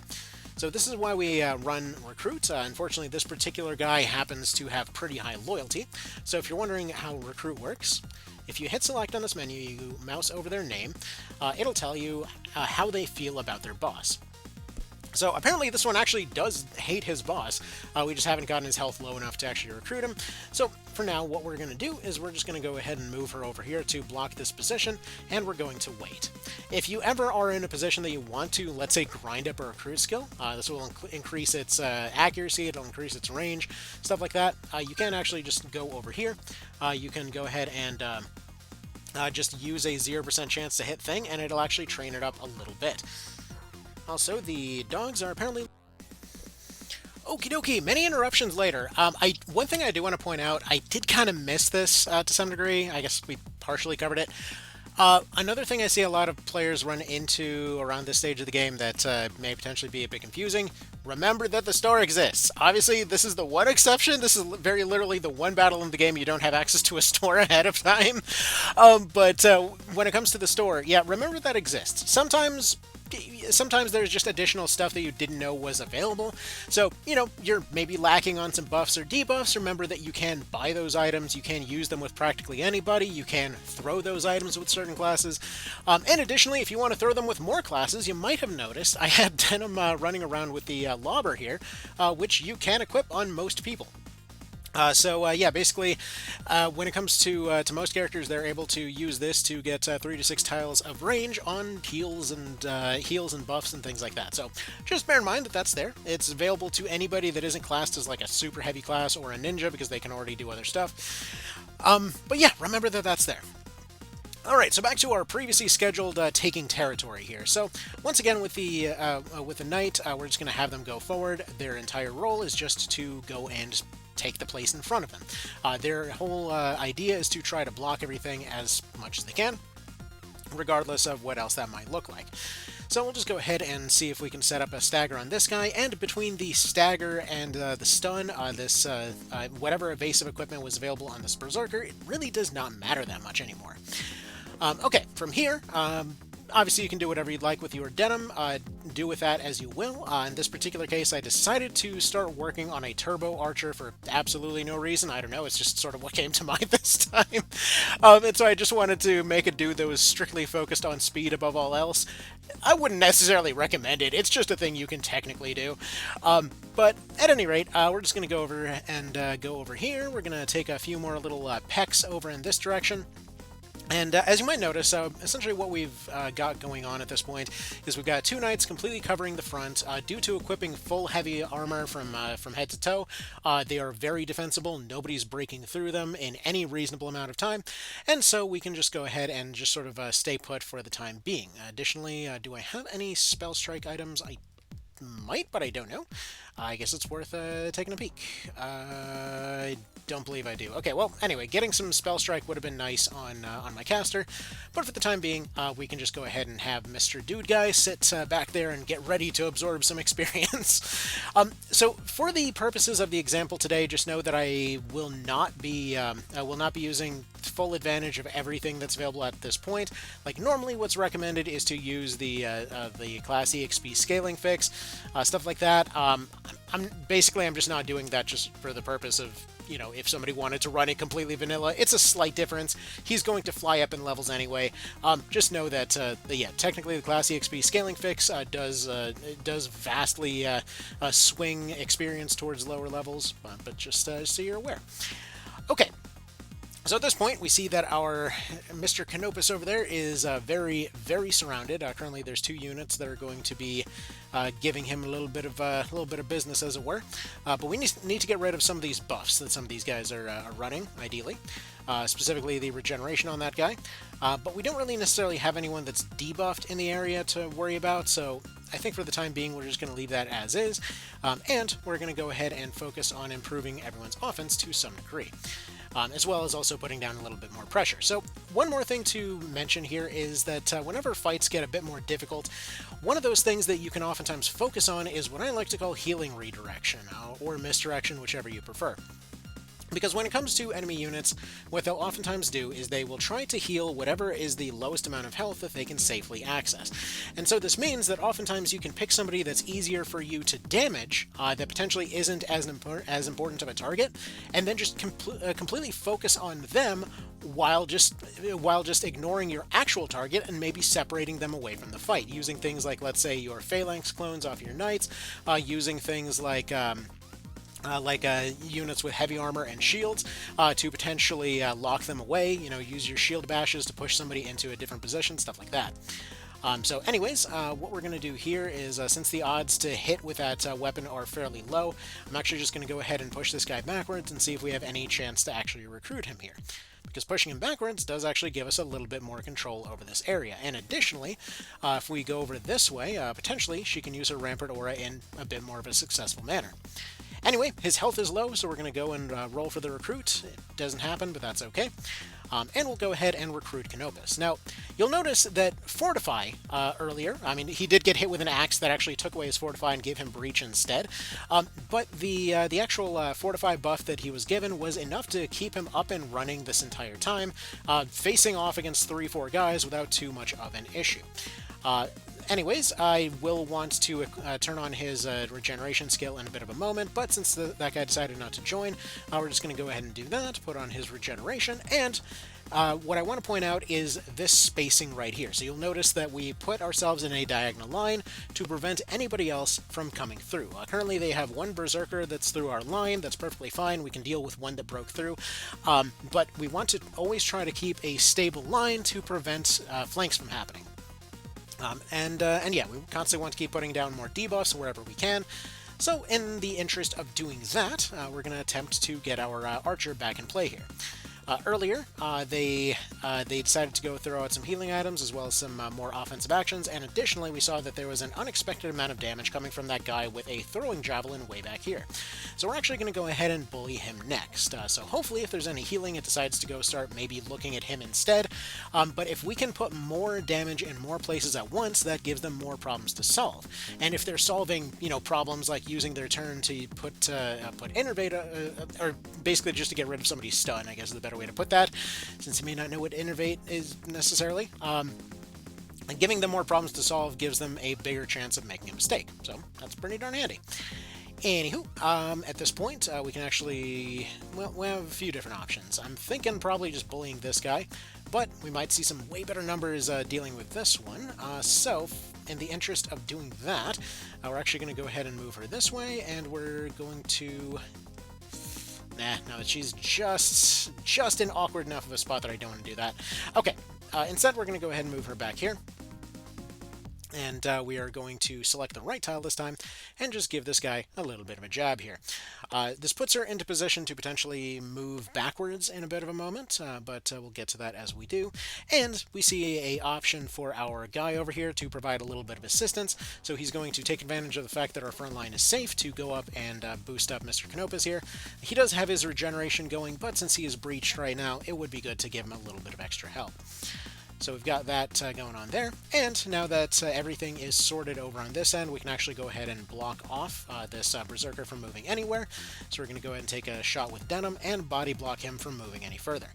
So this is why we run Recruit. Unfortunately, this particular guy happens to have pretty high loyalty. So if you're wondering how Recruit works, if you hit select on this menu, you mouse over their name, it'll tell you how they feel about their boss. So apparently this one actually does hate his boss. We just haven't gotten his health low enough to actually recruit him. So for now, what we're going to do is we're just going to go ahead and move her over here to block this position, and we're going to wait. If you ever are in a position that you want to, let's say, grind up a recruit skill, this will increase its accuracy, it'll increase its range, stuff like that, you can actually just go over here. You can go ahead and just use a 0% chance to hit thing, and it'll actually train it up a little bit. Also, the dogs are apparently... Okie dokie, many interruptions later. One thing I do want to point out, I did kind of miss this to some degree. I guess we partially covered it. Another thing I see a lot of players run into around this stage of the game that may potentially be a bit confusing. Remember that the store exists. Obviously, this is the one exception. This is very literally the one battle in the game you don't have access to a store ahead of time. But when it comes to the store, yeah, remember that exists. Sometimes there's just additional stuff that you didn't know was available. So, you're maybe lacking on some buffs or debuffs. Remember that you can buy those items, you can use them with practically anybody, you can throw those items with certain classes. And additionally, if you want to throw them with more classes, you might have noticed I had Denim running around with the Lobber here, which you can equip on most people. Yeah, basically, when it comes to most characters, they're able to use this to get 3 to 6 tiles of range on heals and buffs and things like that. So just bear in mind that that's there. It's available to anybody that isn't classed as like a super heavy class or a ninja because they can already do other stuff. But yeah, remember that that's there. Alright, so back to our previously scheduled taking territory here. So once again with the knight, we're just going to have them go forward. Their entire role is just to go and take the place in front of them. Their whole idea is to try to block everything as much as they can, regardless of what else that might look like. So we'll just go ahead and see if we can set up a stagger on this guy, and between the stagger and the stun, whatever evasive equipment was available on this Berserker, it really does not matter that much anymore. Okay, from here, obviously you can do whatever you'd like with your Denim, do with that as you will. In this particular case, I decided to start working on a Turbo Archer for absolutely no reason. I don't know, it's just sort of what came to mind this time. And so I just wanted to make a dude that was strictly focused on speed above all else. I wouldn't necessarily recommend it, it's just a thing you can technically do. But at any rate, we're just going to go over and go over here. We're going to take a few more little pecks over in this direction. And as you might notice, essentially what we've got going on at this point is we've got 2 knights completely covering the front. Due to equipping full heavy armor from head to toe, they are very defensible. Nobody's breaking through them in any reasonable amount of time, and so we can just go ahead and just sort of stay put for the time being. Additionally, do I have any spell strike items? I might, but I don't know. I guess it's worth taking a peek. I don't believe I do. Okay, well, anyway, getting some Spell Strike would have been nice on my caster, but for the time being, we can just go ahead and have Mr. Dude Guy sit back there and get ready to absorb some experience. So for the purposes of the example today, just know that I will not be using full advantage of everything that's available at this point. Like normally, what's recommended is to use the class EXP scaling fix, stuff like that. I'm just not doing that just for the purpose of, if somebody wanted to run it completely vanilla. It's a slight difference. He's going to fly up in levels anyway. Just know that, technically the class EXP scaling fix does vastly swing experience towards lower levels, but just so you're aware. Okay. So at this point, we see that our Mr. Canopus over there is very, very surrounded. Currently, there's 2 units that are going to be giving him a little bit of business, as it were. But we need to get rid of some of these buffs that some of these guys are running, ideally. Specifically, the regeneration on that guy. But we don't really necessarily have anyone that's debuffed in the area to worry about, so I think for the time being, we're just going to leave that as is. And we're going to go ahead and focus on improving everyone's offense to some degree. As well as also putting down a little bit more pressure. So one more thing to mention here is that whenever fights get a bit more difficult, one of those things that you can oftentimes focus on is what I like to call healing redirection, or misdirection, whichever you prefer. Because when it comes to enemy units, what they'll oftentimes do is they will try to heal whatever is the lowest amount of health that they can safely access. And so this means that oftentimes you can pick somebody that's easier for you to damage, that potentially isn't as important of a target, and then just completely focus on them while just ignoring your actual target and maybe separating them away from the fight, using things like, let's say, your Phalanx clones off your knights, using things like units with heavy armor and shields to potentially lock them away, use your shield bashes to push somebody into a different position, stuff like that. So anyways, what we're going to do here is, since the odds to hit with that weapon are fairly low, I'm actually just going to go ahead and push this guy backwards and see if we have any chance to actually recruit him here. Because pushing him backwards does actually give us a little bit more control over this area. And additionally, if we go over this way, potentially she can use her Rampart Aura in a bit more of a successful manner. Anyway, his health is low, so we're going to go and roll for the recruit. It doesn't happen, but that's okay. And we'll go ahead and recruit Ennokos. Now, you'll notice that Fortify earlier, I mean, he did get hit with an axe that actually took away his Fortify and gave him Breach instead. But the actual Fortify buff that he was given was enough to keep him up and running this entire time, facing off against 3-4 guys without too much of an issue. Anyways, I will want to turn on his regeneration skill in a bit of a moment, but since that guy decided not to join, we're just going to go ahead and do that, put on his regeneration, and what I want to point out is this spacing right here. So you'll notice that we put ourselves in a diagonal line to prevent anybody else from coming through. Currently they have one Berserker that's through our line. That's perfectly fine. We can deal with one that broke through. But we want to always try to keep a stable line to prevent flanks from happening. And yeah, we constantly want to keep putting down more debuffs wherever we can. So in the interest of doing that, we're going to attempt to get our archer back in play here. Earlier, they decided to go throw out some healing items as well as some more offensive actions, and additionally we saw that there was an unexpected amount of damage coming from that guy with a throwing javelin way back here. So we're actually going to go ahead and bully him next. So hopefully if there's any healing, it decides to go start maybe looking at him instead. But if we can put more damage in more places at once, that gives them more problems to solve. And if they're solving, problems like using their turn to put innervate, or basically just to get rid of somebody's stun, I guess is the better way to put that, since you may not know what innervate is necessarily. Giving them more problems to solve gives them a bigger chance of making a mistake, so that's pretty darn handy. Anywho, at this point, we can actually, well, we have a few different options. I'm thinking probably just bullying this guy, but we might see some way better numbers dealing with this one. So, in the interest of doing that, we're actually going to go ahead and move her this way, and we're going to... No, she's just in awkward enough of a spot that I don't want to do that. Okay, instead we're going to go ahead and move her back here. And we are going to select the right tile this time and just give this guy a little bit of a jab here. This puts her into position to potentially move backwards in a bit of a moment, but we'll get to that as we do. And we see a option for our guy over here to provide a little bit of assistance. So he's going to take advantage of the fact that our front line is safe to go up and boost up Mr. Ennokos here. He does have his regeneration going, but since he is breached right now, it would be good to give him a little bit of extra help. So we've got that going on there, and now that everything is sorted over on this end, we can actually go ahead and block off this Berserker from moving anywhere. So we're going to go ahead and take a shot with Denim and body block him from moving any further.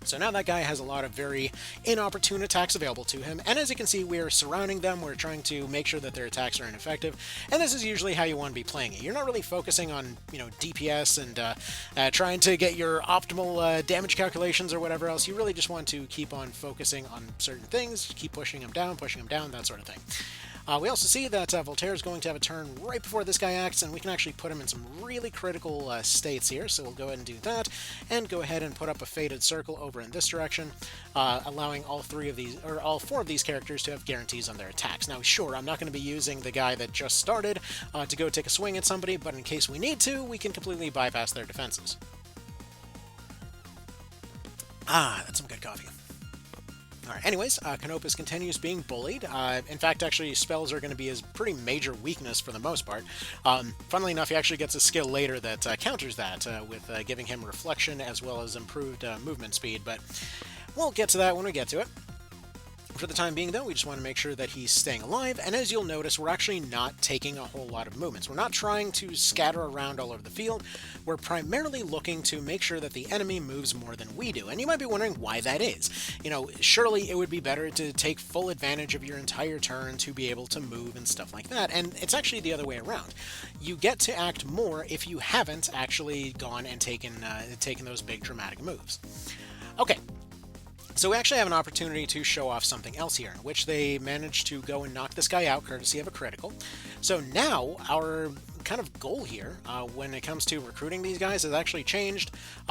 So now that guy has a lot of very inopportune attacks available to him, and as you can see, we're surrounding them, we're trying to make sure that their attacks are ineffective, and this is usually how you want to be playing it. You're not really focusing on, DPS and trying to get your optimal damage calculations or whatever else. You really just want to keep on focusing on certain things, keep pushing them down, that sort of thing. We also see that Voltaire is going to have a turn right before this guy acts, and we can actually put him in some really critical states here, so we'll go ahead and do that, and go ahead and put up a Fated Circle over in this direction, allowing all four of these characters to have guarantees on their attacks. Now, sure, I'm not going to be using the guy that just started to go take a swing at somebody, but in case we need to, we can completely bypass their defenses. That's some good coffee. Alright, anyways, Ennokos continues being bullied. In fact, actually, spells are going to be his pretty major weakness for the most part. Funnily enough, he actually gets a skill later that counters that, with giving him reflection as well as improved movement speed, but we'll get to that when we get to it. For the time being, though, we just want to make sure that he's staying alive, and as you'll notice, we're actually not taking a whole lot of movements. We're not trying to scatter around all over the field. We're primarily looking to make sure that the enemy moves more than we do, and you might be wondering why that is. Surely it would be better to take full advantage of your entire turn to be able to move and stuff like that, and it's actually the other way around. You get to act more if you haven't actually gone and taken those big dramatic moves. Okay. So we actually have an opportunity to show off something else here, in which they managed to go and knock this guy out courtesy of a critical. So now our kind of goal here when it comes to recruiting these guys has actually changed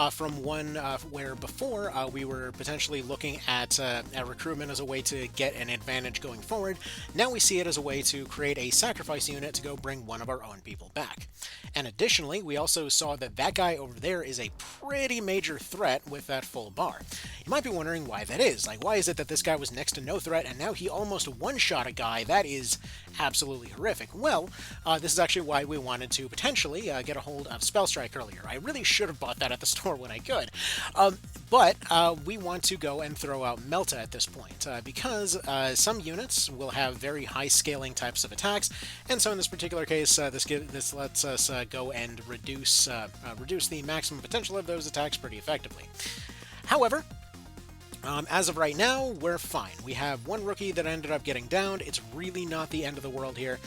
from one where before we were potentially looking at recruitment as a way to get an advantage going forward. Now we see it as a way to create a sacrifice unit to go bring one of our own people back. And additionally, we also saw that that guy over there is a pretty major threat with that full bar. You might be wondering why that is. Like, why is it that this guy was next to no threat and now he almost one-shot a guy? That is absolutely horrific. Well, this is actually why we wanted to potentially get a hold of Spellstrike earlier. I really should have bought that at the store when I could. But we want to go and throw out Melta at this point, because some units will have very high scaling types of attacks, and so in this particular case, this lets us go and reduce the maximum potential of those attacks pretty effectively. However, as of right now, we're fine. We have one rookie that ended up getting downed. It's really not the end of the world here,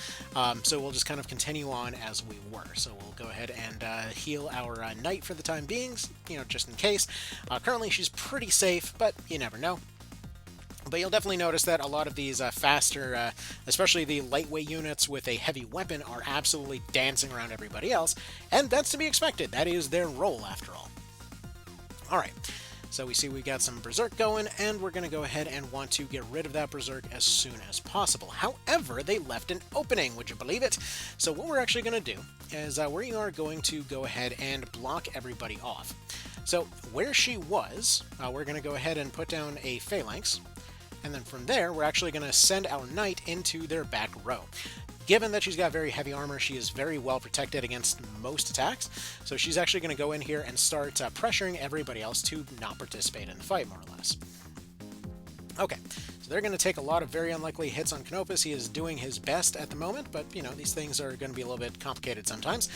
so we'll just kind of continue on as we were. So we'll go ahead and heal our knight for the time being, just in case. Currently, she's pretty safe, but you never know. But you'll definitely notice that a lot of these faster, especially the lightweight units with a heavy weapon, are absolutely dancing around everybody else, and that's to be expected. That is their role, after all. Alright. So we see we got some Berserk going, and we're going to go ahead and want to get rid of that Berserk as soon as possible. However, they left an opening, would you believe it? So what we're actually going to do is we are going to go ahead and block everybody off. So where she was, we're going to go ahead and put down a Phalanx, and then from there, we're actually going to send our Knight into their back row. Given that she's got very heavy armor, she is very well protected against most attacks, so she's actually going to go in here and start pressuring everybody else to not participate in the fight, more or less. Okay, so they're going to take a lot of very unlikely hits on Canopus. He is doing his best at the moment, but, these things are going to be a little bit complicated sometimes.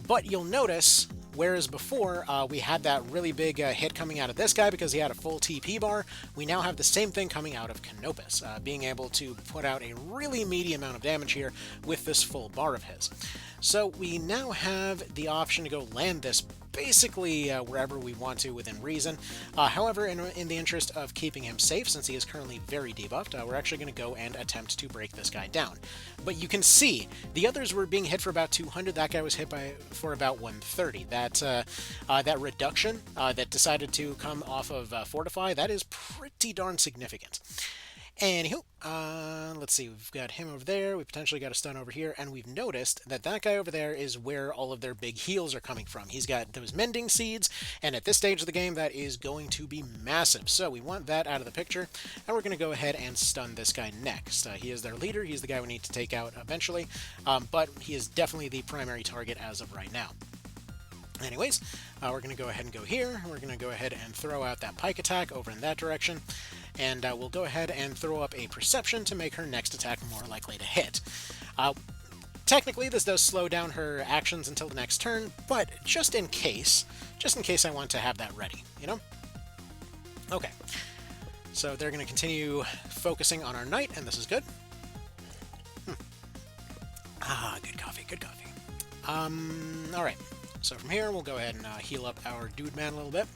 But you'll notice, whereas before we had that really big hit coming out of this guy because he had a full TP bar, we now have the same thing coming out of Canopus, being able to put out a really meaty amount of damage here with this full bar of his. So we now have the option to go land this basically wherever we want to within reason. However, in the interest of keeping him safe, since he is currently very debuffed, we're actually going to go and attempt to break this guy down. But you can see, the others were being hit for about 200, that guy was hit for about 130. That reduction that decided to come off of Fortify, that is pretty darn significant. Anywho, let's see, we've got him over there, we potentially got a stun over here, and we've noticed that that guy over there is where all of their big heals are coming from. He's got those mending seeds, and at this stage of the game, that is going to be massive. So we want that out of the picture, and we're going to go ahead and stun this guy next. He is their leader, he's the guy we need to take out eventually, but he is definitely the primary target as of right now. Anyways, we're going to go ahead and go here. We're going to go ahead and throw out that Pike attack over in that direction. And we'll go ahead and throw up a Perception to make her next attack more likely to hit. Technically, this does slow down her actions until the next turn, but just in case I want to have that ready, Okay. So they're going to continue focusing on our Knight, and this is good. Good coffee, good coffee. Alright. So from here, we'll go ahead and heal up our dude man a little bit.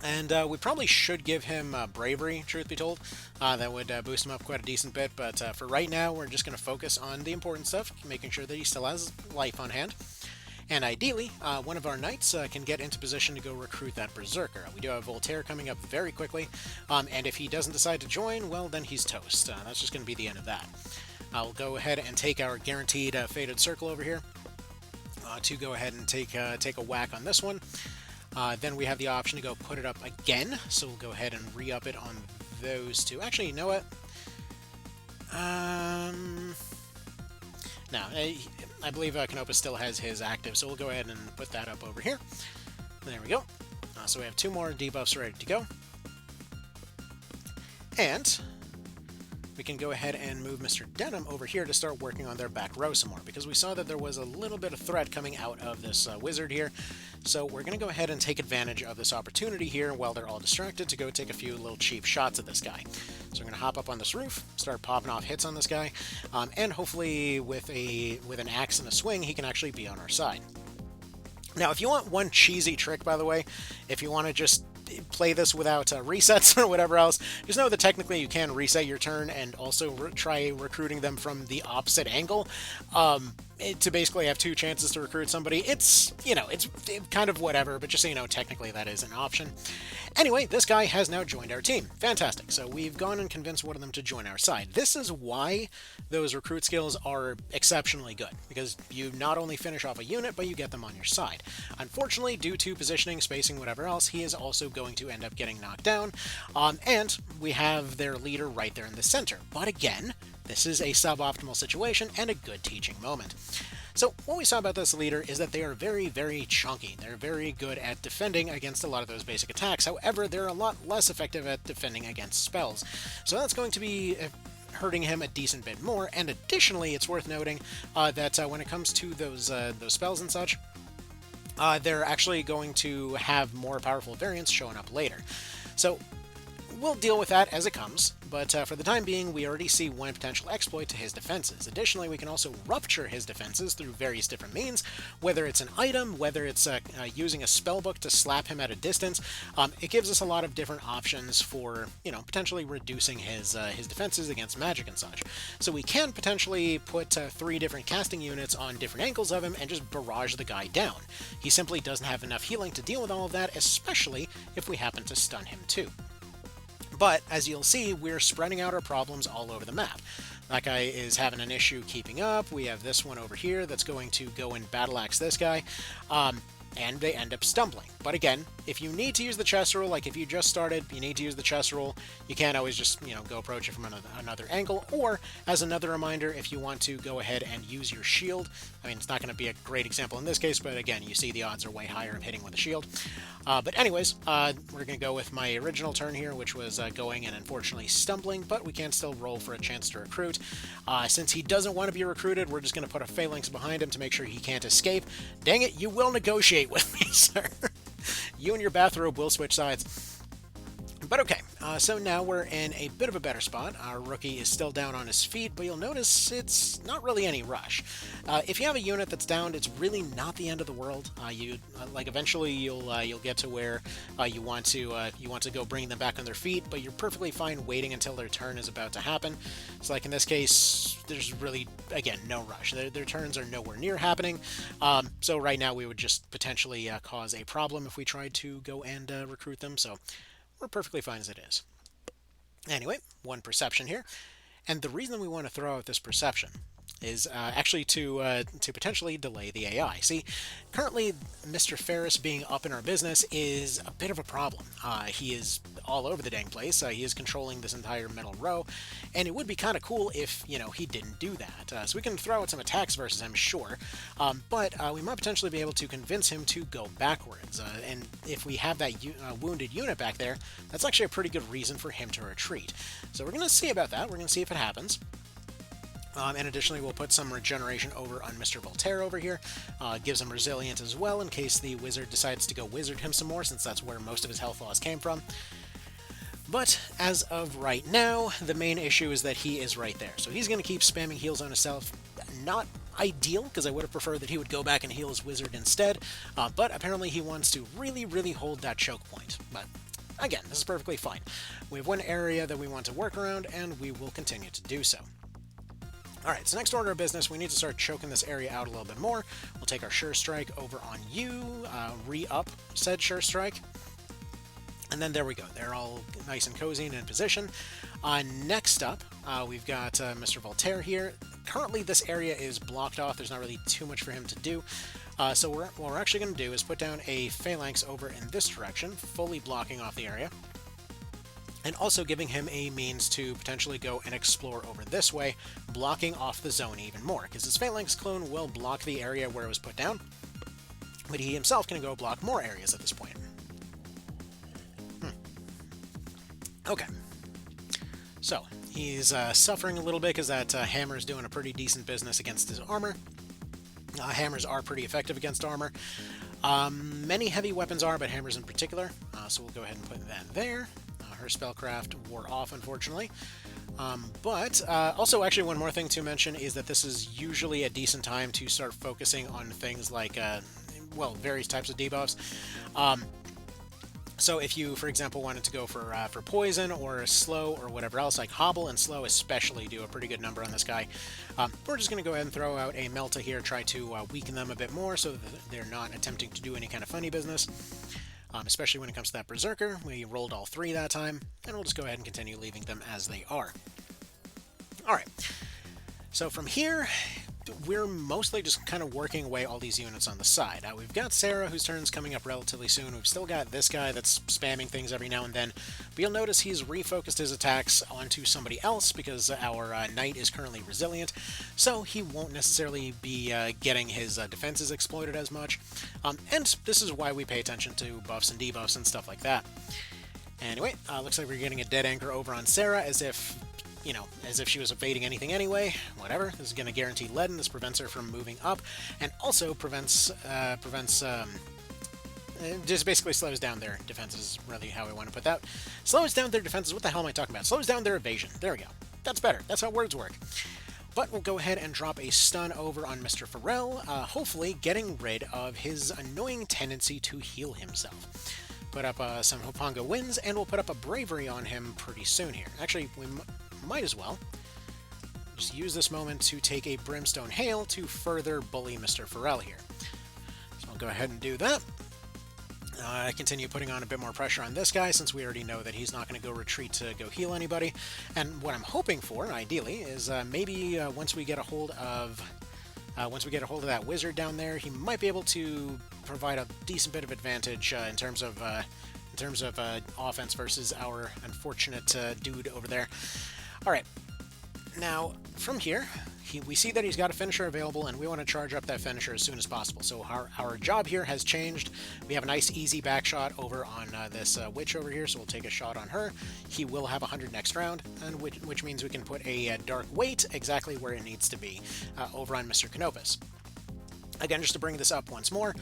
And we probably should give him Bravery, truth be told. That would boost him up quite a decent bit, but for right now, we're just going to focus on the important stuff, making sure that he still has life on hand. And ideally, one of our knights can get into position to go recruit that Berserker. We do have Voltaire coming up very quickly, and if he doesn't decide to join, well, then he's toast. That's just going to be the end of that. I'll go ahead and take our guaranteed Fated Circle over here to go ahead and take a whack on this one. Then we have the option to go put it up again, so we'll go ahead and re-up it on those two. Actually, you know what? No, I believe Canopus still has his active, so we'll go ahead and put that up over here. There we go. So we have two more debuffs ready to go. And we can go ahead and move Mr. Denim over here to start working on their back row some more, because we saw that there was a little bit of threat coming out of this wizard here. So we're going to go ahead and take advantage of this opportunity here while they're all distracted to go take a few little cheap shots at this guy. So we're going to hop up on this roof, start popping off hits on this guy, and hopefully with an axe and a swing, he can actually be on our side. Now, if you want one cheesy trick, by the way, if you want to just play this without resets or whatever else, just know that technically you can reset your turn and also try recruiting them from the opposite angle to basically have two chances to recruit somebody. It's, it's kind of whatever, but just so you know, technically that is an option. Anyway, this guy has now joined our team. Fantastic. So we've gone and convinced one of them to join our side. This is why those recruit skills are exceptionally good, because you not only finish off a unit, but you get them on your side. Unfortunately, due to positioning, spacing, whatever else, he is also going to end up getting knocked down, and we have their leader right there in the center. But again, this is a suboptimal situation and a good teaching moment. So what we saw about this leader is that they are very, very chunky. They're very good at defending against a lot of those basic attacks. However, they're a lot less effective at defending against spells. So that's going to be hurting him a decent bit more. And additionally, it's worth noting that when it comes to those spells and such, they're actually going to have more powerful variants showing up later. So we'll deal with that as it comes, but for the time being, we already see one potential exploit to his defenses. Additionally, we can also rupture his defenses through various different means, whether it's an item, whether it's using a spellbook to slap him at a distance. It gives us a lot of different options for, potentially reducing his defenses against magic and such. So we can potentially put 3 different casting units on different angles of him and just barrage the guy down. He simply doesn't have enough healing to deal with all of that, especially if we happen to stun him too. But, as you'll see, we're spreading out our problems all over the map. That guy is having an issue keeping up. We have this one over here that's going to go and battle axe this guy. And they end up stumbling. But again, if you need to use the chest rule, like if you just started, you need to use the chest rule, you can't always just, go approach it from another angle. Or, as another reminder, if you want to go ahead and use your shield, I mean, it's not going to be a great example in this case, but again, you see the odds are way higher of hitting with a shield. But anyways, we're going to go with my original turn here, which was going and unfortunately stumbling, but we can still roll for a chance to recruit. Since he doesn't want to be recruited, we're just going to put a phalanx behind him to make sure he can't escape. Dang it, you will negotiate with me, sir. You and your bathrobe will switch sides. But okay, so now we're in a bit of a better spot. Our rookie is still down on his feet, but you'll notice it's not really any rush. If you have a unit that's downed, it's really not the end of the world. Eventually you'll get to where you want to go bring them back on their feet, but you're perfectly fine waiting until their turn is about to happen. So like in this case, there's really, again, no rush. Their turns are nowhere near happening. So right now we would just potentially cause a problem if we tried to go and recruit them. So we're perfectly fine as it is. Anyway, one perception here. And the reason we want to throw out this perception is actually to potentially delay the AI. See, currently Mr. Ferris being up in our business is a bit of a problem. He is all over the dang place. He is controlling this entire middle row, and it would be kind of cool if, he didn't do that. So we can throw out some attacks versus him, sure, but we might potentially be able to convince him to go backwards. And if we have that wounded unit back there, that's actually a pretty good reason for him to retreat. So we're going to see about that. We're going to see if it happens. And additionally, we'll put some regeneration over on Mr. Voltaire over here. Gives him resilient as well in case the wizard decides to go wizard him some more, since that's where most of his health loss came from. But as of right now, the main issue is that he is right there. So he's going to keep spamming heals on himself. Not ideal, because I would have preferred that he would go back and heal his wizard instead. But apparently he wants to really, really hold that choke point. But again, this is perfectly fine. We have one area that we want to work around, and we will continue to do so. Alright, so next order of business, we need to start choking this area out a little bit more. We'll take our Sure Strike over on you, re-up said Sure Strike. And then there we go. They're all nice and cozy and in position. Next up, we've got Mr. Voltaire here. Currently, this area is blocked off. There's not really too much for him to do. So what we're actually going to do is put down a phalanx over in this direction, fully blocking off the area. And also giving him a means to potentially go and explore over this way, blocking off the zone even more, because his Phalanx clone will block the area where it was put down, but he himself can go block more areas at this point. Okay. So, he's suffering a little bit because that hammer's doing a pretty decent business against his armor. Hammers are pretty effective against armor. Many heavy weapons are, but hammers in particular. So we'll go ahead and put that there. Her spellcraft wore off, unfortunately. But also, actually, one more thing to mention is that this is usually a decent time to start focusing on things like, various types of debuffs. So if you, for example, wanted to go for poison or slow or whatever else, like hobble and slow especially do a pretty good number on this guy. We're just going to go ahead and throw out a Melta here, try to weaken them a bit more so that they're not attempting to do any kind of funny business. Especially when it comes to that Berserker. We rolled all 3 that time, and we'll just go ahead and continue leaving them as they are. Alright, so from here, we're mostly just kind of working away all these units on the side. We've got Sarah, whose turn's coming up relatively soon. We've still got this guy that's spamming things every now and then. But you'll notice he's refocused his attacks onto somebody else because our knight is currently resilient, so he won't necessarily be getting his defenses exploited as much. And this is why we pay attention to buffs and debuffs and stuff like that. Anyway, looks like we're getting a dead anchor over on Sarah, as if she was evading anything anyway. Whatever. This is going to guarantee lead, and this prevents her from moving up, and also just basically slows down their defenses, is really how I want to put that. Slows down their defenses. What the hell am I talking about? Slows down their evasion. There we go. That's better. That's how words work. But we'll go ahead and drop a stun over on Mr. Farrell, hopefully getting rid of his annoying tendency to heal himself. Put up some Hopanga Winds, and we'll put up a Bravery on him pretty soon here. Actually, we might as well just use this moment to take a Brimstone Hail to further bully Mr. Farrell here. So I'll go ahead and do that. Continue putting on a bit more pressure on this guy, since we already know that he's not going to go retreat to go heal anybody. And what I'm hoping for, ideally, is maybe once we get a hold of that wizard down there, he might be able to provide a decent bit of advantage in terms of offense versus our unfortunate dude over there. All right, now from here, we see that he's got a finisher available, and we want to charge up that finisher as soon as possible. So our job here has changed. We have a nice easy back shot over on this witch over here, so we'll take a shot on her. He will have 100 next round, and which means we can put a dark weight exactly where it needs to be over on Mr. Canopus. Again, just to bring this up once more,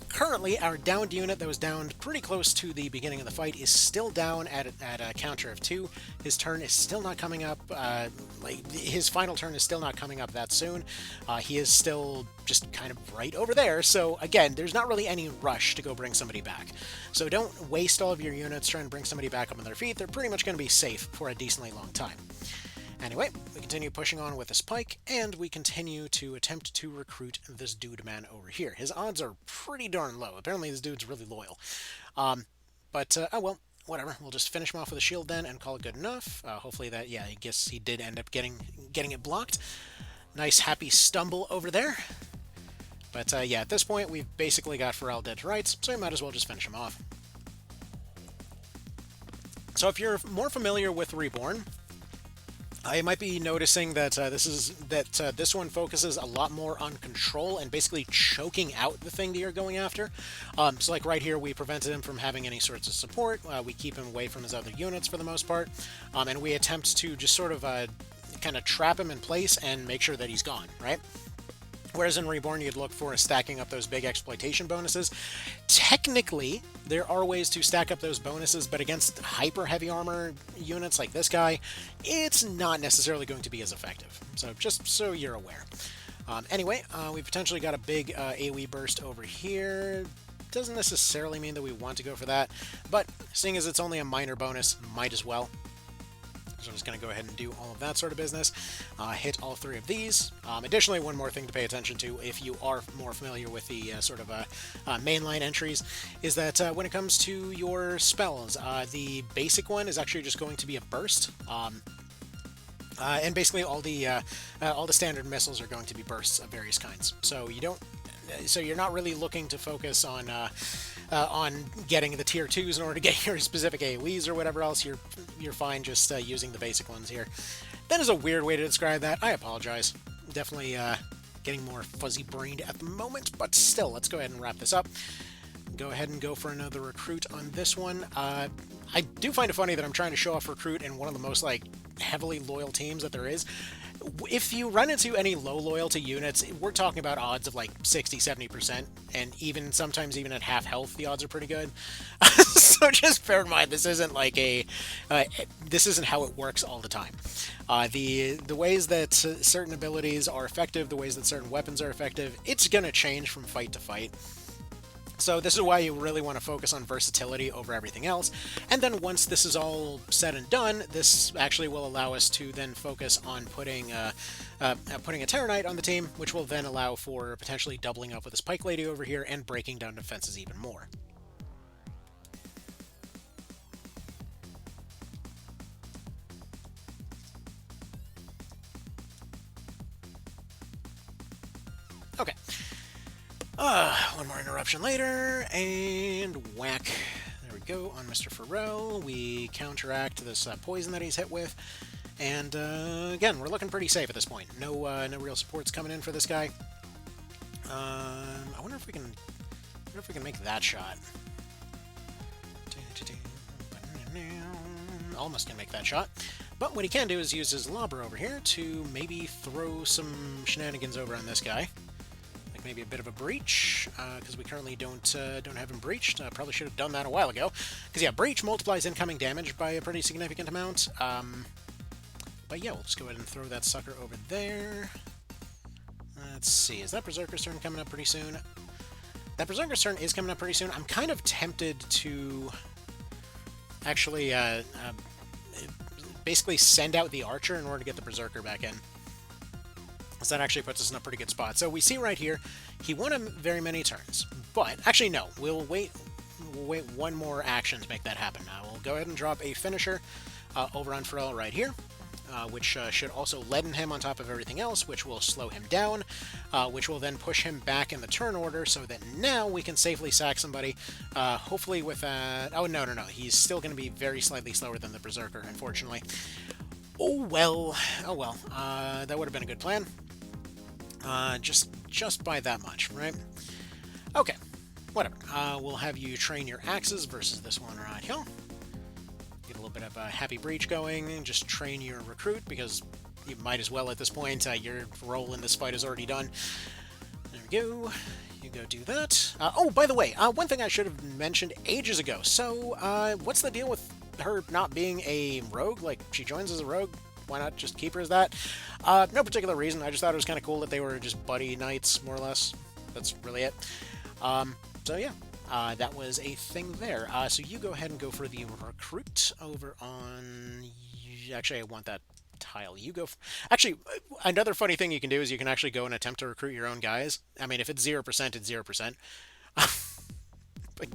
currently our downed unit that was downed pretty close to the beginning of the fight is still down at a counter of 2. His turn is still not coming up, his final turn is still not coming up that soon. He is still just kind of right over there, so again, there's not really any rush to go bring somebody back. So don't waste all of your units trying to bring somebody back up on their feet. They're pretty much going to be safe for a decently long time. Anyway, we continue pushing on with this Pike, and we continue to attempt to recruit this dude man over here. His odds are pretty darn low. Apparently this dude's really loyal. Oh well, whatever. We'll just finish him off with a shield then and call it good enough. Hopefully that, yeah, I guess he did end up getting it blocked. Nice happy stumble over there. But yeah, at this point, we've basically got Farrell dead to rights, so we might as well just finish him off. So if you're more familiar with Reborn, you might be noticing that this one focuses a lot more on control and basically choking out the thing that you're going after. So like right here, we prevented him from having any sorts of support. We keep him away from his other units for the most part, and we attempt to just sort of kind of trap him in place and make sure that he's gone, right? Whereas in Reborn, you'd look for stacking up those big exploitation bonuses. Technically, there are ways to stack up those bonuses, but against hyper heavy armor units like this guy, it's not necessarily going to be as effective. So just so you're aware. Anyway, we potentially got a big AoE burst over here. Doesn't necessarily mean that we want to go for that, but seeing as it's only a minor bonus, might as well. So I'm just going to go ahead and do all of that sort of business. Hit all 3 of these. Additionally, one more thing to pay attention to, if you are more familiar with the mainline entries, is that when it comes to your spells, the basic one is actually just going to be a burst. And basically all the standard missiles are going to be bursts of various kinds. So you're not really looking to focus on getting the tier 2s in order to get your specific AoEs or whatever else. You're fine just using the basic ones here. That is a weird way to describe that. I apologize. Definitely getting more fuzzy-brained at the moment, but still, let's go ahead and wrap this up. Go ahead and go for another recruit on this one. I do find it funny that I'm trying to show off recruit in one of the most heavily loyal teams that there is. If you run into any low loyalty units, we're talking about odds of 60-70%, and sometimes even at half health, the odds are pretty good. So just bear in mind, this isn't this isn't how it works all the time. The ways that certain abilities are effective, the ways that certain weapons are effective, it's gonna change from fight to fight. So this is why you really want to focus on versatility over everything else. And then once this is all said and done, this actually will allow us to then focus on putting a Terror Knight on the team, which will then allow for potentially doubling up with this Pike Lady over here and breaking down defenses even more. Okay. One more interruption later, and whack. There we go, on Mr. Farrell. We counteract this poison that he's hit with. And, again, we're looking pretty safe at this point. No real supports coming in for this guy. I wonder if we can make that shot. Almost can make that shot. But what he can do is use his lobber over here to maybe throw some shenanigans over on this guy. Like maybe a bit of a breach, because we currently don't have him breached. Probably should have done that a while ago. Because, yeah, breach multiplies incoming damage by a pretty significant amount. But yeah, we'll just go ahead and throw that sucker over there. Let's see, is that Berserker's turn coming up pretty soon? That Berserker's turn is coming up pretty soon. I'm kind of tempted to actually basically send out the Archer in order to get the Berserker back in. So that actually puts us in a pretty good spot. So we see right here, he won't have very many turns. But, actually no, we'll wait one more action to make that happen. We'll go ahead and drop a finisher over on Pharrell right here. Which should also leaden him on top of everything else, which will slow him down, which will then push him back in the turn order so that now we can safely sack somebody, hopefully with that... Oh, no, he's still going to be very slightly slower than the Berserker, unfortunately. Oh, well, that would have been a good plan. Just by that much, right? Okay, whatever. We'll have you train your axes versus this one right here. Get a little bit of a happy breach going, just train your recruit, because you might as well at this point. Your role in this fight is already done. There we go. You go do that. Oh, by the way, one thing I should have mentioned ages ago. So, what's the deal with her not being a rogue? Like, she joins as a rogue. Why not just keep her as that? No particular reason. I just thought it was kind of cool that they were just buddy knights, more or less. That's really it. So, yeah. That was a thing there. So you go ahead and go for the recruit over on... Actually, I want that tile. You go... Actually, another funny thing you can do is you can actually go and attempt to recruit your own guys. I mean, if it's 0%, it's 0%. But...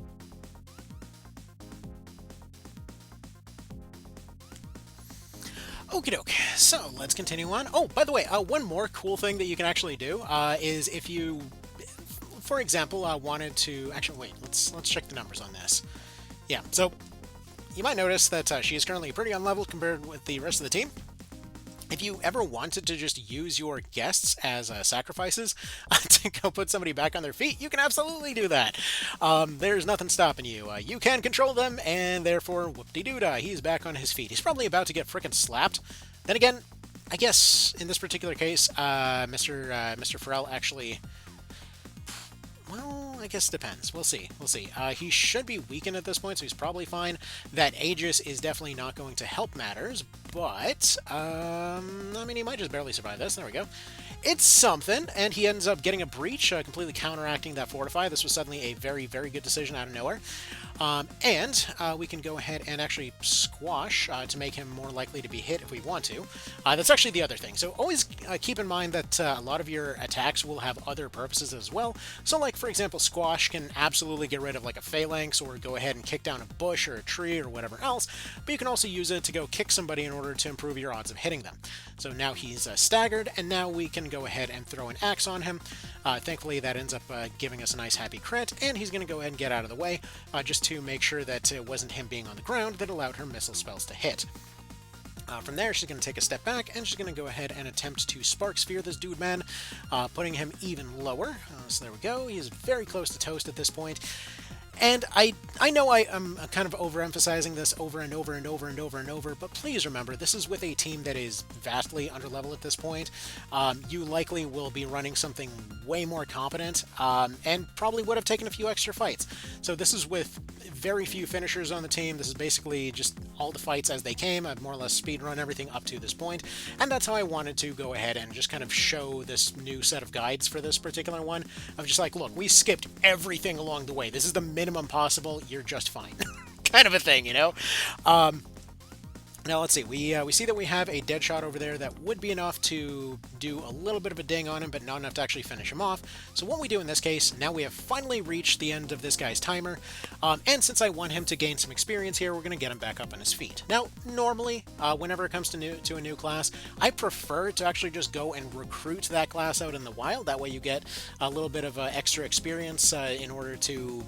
Okie doke. So, let's continue on. Oh, by the way, one more cool thing that you can actually do is if you... For example, I wanted to... Actually, wait, let's check the numbers on this. Yeah, so you might notice that she is currently pretty unleveled compared with the rest of the team. If you ever wanted to just use your guests as sacrifices to go put somebody back on their feet, you can absolutely do that. There's nothing stopping you. You can control them, and therefore, whoop-de-doo-dah, he's back on his feet. He's probably about to get frickin' slapped. Then again, I guess in this particular case, Mr. Farrell actually... Well, I guess it depends. We'll see. He should be weakened at this point, so he's probably fine. That Aegis is definitely not going to help matters, but, I mean, he might just barely survive this. There we go. It's something, and he ends up getting a breach, completely counteracting that Fortify. This was suddenly a very, very good decision out of nowhere. And we can go ahead and actually squash to make him more likely to be hit if we want to. That's actually the other thing. So always keep in mind that a lot of your attacks will have other purposes as well. So like, for example, squash can absolutely get rid of like a phalanx or go ahead and kick down a bush or a tree or whatever else. But you can also use it to go kick somebody in order to improve your odds of hitting them. So now he's staggered, and now we can go ahead and throw an axe on him. Thankfully, that ends up giving us a nice happy crit, and he's going to go ahead and get out of the way just to make sure that it wasn't him being on the ground that allowed her missile spells to hit. From there, she's going to take a step back, and she's going to go ahead and attempt to Spark Sphere this dude man, putting him even lower. So there we go. He is very close to toast at this point. And I know I'm kind of overemphasizing this over and over and over and over and over, but please remember, this is with a team that is vastly underleveled at this point. You likely will be running something way more competent, and probably would have taken a few extra fights. So this is with very few finishers on the team. This is basically just all the fights as they came. I've more or less speedrun everything up to this point, and that's how I wanted to go ahead and just kind of show this new set of guides for this particular one. I'm just like, look, we skipped everything along the way. This is the minimum possible. You're just fine. Kind of a thing, you know? Now let's see, we see that we have a dead shot over there that would be enough to do a little bit of a ding on him, but not enough to actually finish him off. So what we do in this case, now we have finally reached the end of this guy's timer, and since I want him to gain some experience here, we're going to get him back up on his feet. Now, normally, whenever it comes to a new class, I prefer to actually just go and recruit that class out in the wild. That way you get a little bit of extra experience in order to,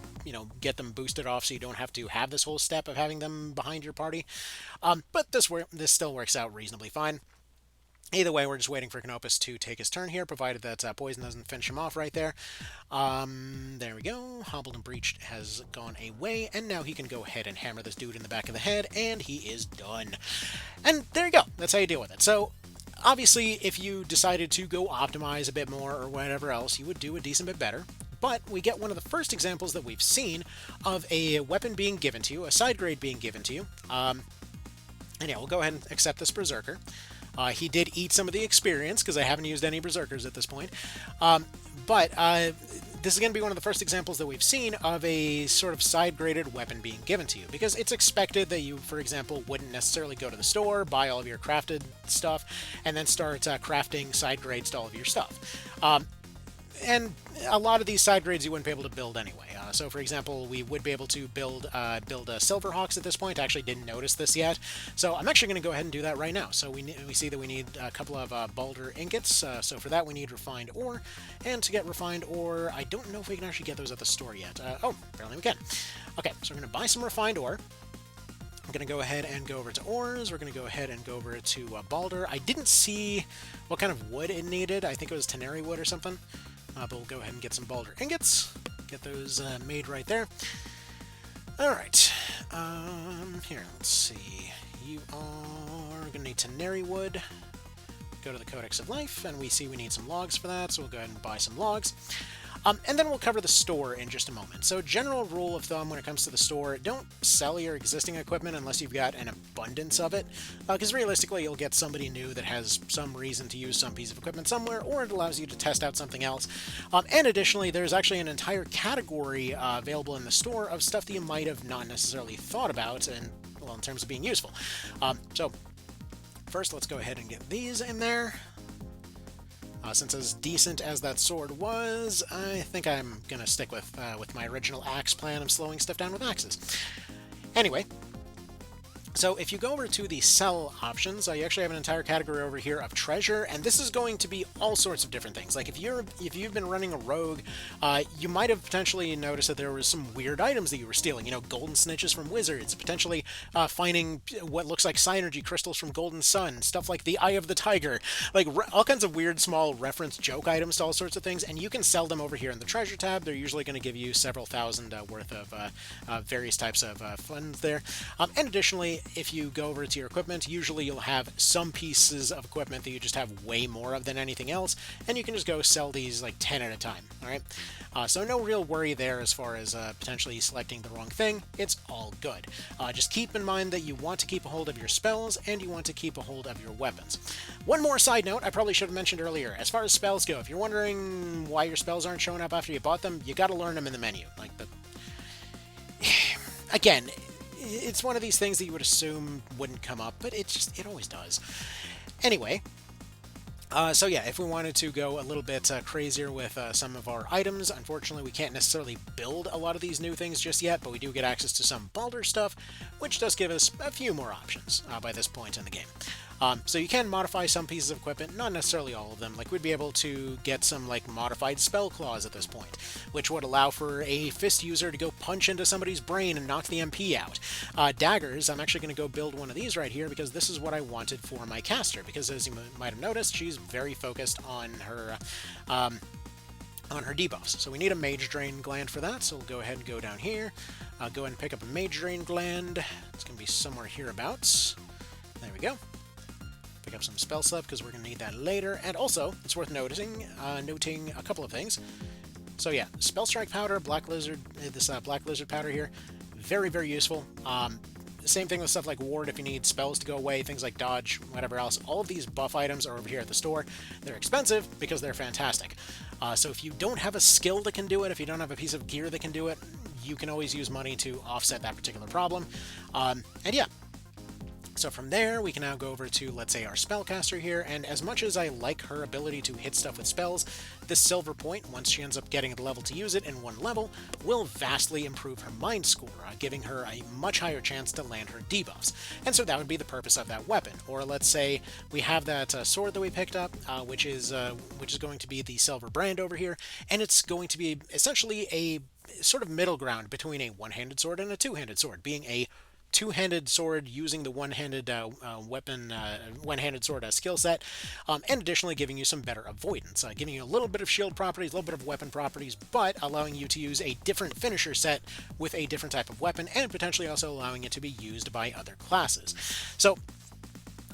get them boosted off so you don't have to have this whole step of having them behind your party. But this still works out reasonably fine. Either way, we're just waiting for Canopus to take his turn here, provided that poison doesn't finish him off right there. There we go. Hobbled and Breached has gone away, and now he can go ahead and hammer this dude in the back of the head, and he is done. And there you go. That's how you deal with it. So, obviously, if you decided to go optimize a bit more or whatever else, you would do a decent bit better. But we get one of the first examples that we've seen of a weapon being given to you, a side grade being given to you. And yeah, we'll go ahead and accept this Berserker. He did eat some of the experience, because I haven't used any Berserkers at this point. But this is going to be one of the first examples that we've seen of a sort of side-graded weapon being given to you, because it's expected that you, for example, wouldn't necessarily go to the store, buy all of your crafted stuff, and then start crafting side grades to all of your stuff. And a lot of these side grades you wouldn't be able to build anyway. So, for example, we would be able to build Silverhawks at this point. I actually didn't notice this yet, so I'm actually going to go ahead and do that right now. So we see that we need a couple of Balder ingots. So for that we need refined ore, and to get refined ore, I don't know if we can actually get those at the store yet. Oh, apparently we can. Okay, so we're going to buy some refined ore. I'm going to go ahead and go over to ores. We're going to go ahead and go over to Balder. I didn't see what kind of wood it needed. I think it was Teneri wood or something. But we'll go ahead and get some Balder ingots. Get those made right there. Alright. Here, let's see. You are going to need Teneri wood. Go to the Codex of Life, and we see we need some logs for that, so we'll go ahead and buy some logs. And then we'll cover the store in just a moment. So general rule of thumb when it comes to the store, don't sell your existing equipment unless you've got an abundance of it, because realistically you'll get somebody new that has some reason to use some piece of equipment somewhere, or it allows you to test out something else. And additionally, there's actually an entire category available in the store of stuff that you might have not necessarily thought about, and well, in terms of being useful. So first, let's go ahead and get these in there. Since as decent as that sword was, I think I'm gonna stick with my original axe plan of slowing stuff down with axes. Anyway, so if you go over to the sell options, you actually have an entire category over here of treasure, and this is going to be all sorts of different things. Like if you've been running a rogue, you might have potentially noticed that there was some weird items that you were stealing. Golden snitches from wizards, potentially finding what looks like synergy crystals from Golden Sun, stuff like the Eye of the Tiger, like all kinds of weird small reference joke items to all sorts of things, and you can sell them over here in the treasure tab. They're usually going to give you several thousand worth of various types of funds there. And additionally, if you go over to your equipment, usually you'll have some pieces of equipment that you just have way more of than anything else, and you can just go sell these like 10 at a time, alright? So no real worry there as far as potentially selecting the wrong thing. It's all good. Just keep in mind that you want to keep a hold of your spells, and you want to keep a hold of your weapons. One more side note I probably should have mentioned earlier. As far as spells go, if you're wondering why your spells aren't showing up after you bought them, you gotta learn them in the menu. Again, it's one of these things that you would assume wouldn't come up, but it always does. Anyway, so yeah, if we wanted to go a little bit crazier with some of our items, unfortunately we can't necessarily build a lot of these new things just yet, but we do get access to some Balder stuff, which does give us a few more options by this point in the game. So you can modify some pieces of equipment, not necessarily all of them. Like, we'd be able to get some, like, modified spell claws at this point, which would allow for a fist user to go punch into somebody's brain and knock the MP out. Daggers, I'm actually going to go build one of these right here, because this is what I wanted for my caster, because as you might have noticed, she's very focused on her debuffs. So we need a Mage Drain gland for that, so we'll go ahead and go down here, go ahead and pick up a Mage Drain gland. It's going to be somewhere hereabouts. There we go. Pick up some spell slip, because we're going to need that later. And also, it's worth noting a couple of things. So yeah, Spell Strike powder, Black Lizard, this Black Lizard powder here, very, very useful. Same thing with stuff like Ward if you need spells to go away, things like Dodge, whatever else. All of these buff items are over here at the store. They're expensive because they're fantastic. So if you don't have a skill that can do it, if you don't have a piece of gear that can do it, you can always use money to offset that particular problem. And yeah. So from there, we can now go over to, let's say, our spellcaster here, and as much as I like her ability to hit stuff with spells, this silver point, once she ends up getting the level to use it in one level, will vastly improve her mind score, giving her a much higher chance to land her debuffs. And so that would be the purpose of that weapon. Or let's say we have that sword that we picked up, which is going to be the silver brand over here, and it's going to be essentially a sort of middle ground between a one-handed sword and a two-handed sword, being a two-handed sword using the one-handed one-handed sword skill set, and additionally giving you some better avoidance, giving you a little bit of shield properties, a little bit of weapon properties, but allowing you to use a different finisher set with a different type of weapon, and potentially also allowing it to be used by other classes. So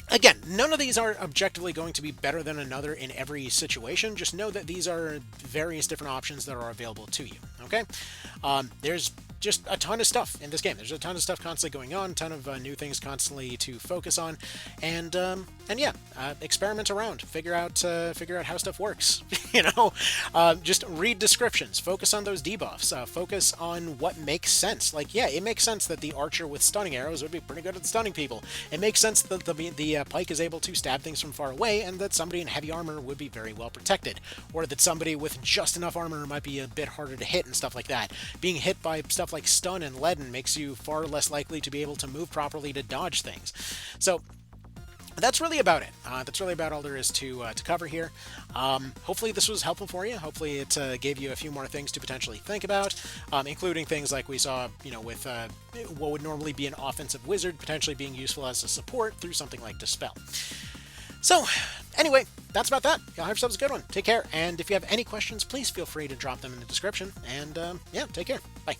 again, none of these are objectively going to be better than another in every situation. Just know that these are various different options that are available to you, okay? There's just a ton of stuff in this game. There's a ton of stuff constantly going on, a ton of new things constantly to focus on, and yeah, experiment around, figure out how stuff works. Just read descriptions, focus on those debuffs, focus on what makes sense. Like, yeah, it makes sense that the archer with stunning arrows would be pretty good at stunning people. It makes sense that the pike is able to stab things from far away, and that somebody in heavy armor would be very well protected, or that somebody with just enough armor might be a bit harder to hit and stuff like that. Being hit by stuff like stun and leaden makes you far less likely to be able to move properly to dodge things. So that's really about it. That's really about all there is to cover here. Hopefully this was helpful for you. Hopefully it gave you a few more things to potentially think about, including things like we saw, with what would normally be an offensive wizard potentially being useful as a support through something like Dispel. So, anyway, that's about that. Y'all have yourselves a good one. Take care, and if you have any questions, please feel free to drop them in the description, and yeah, take care. Bye.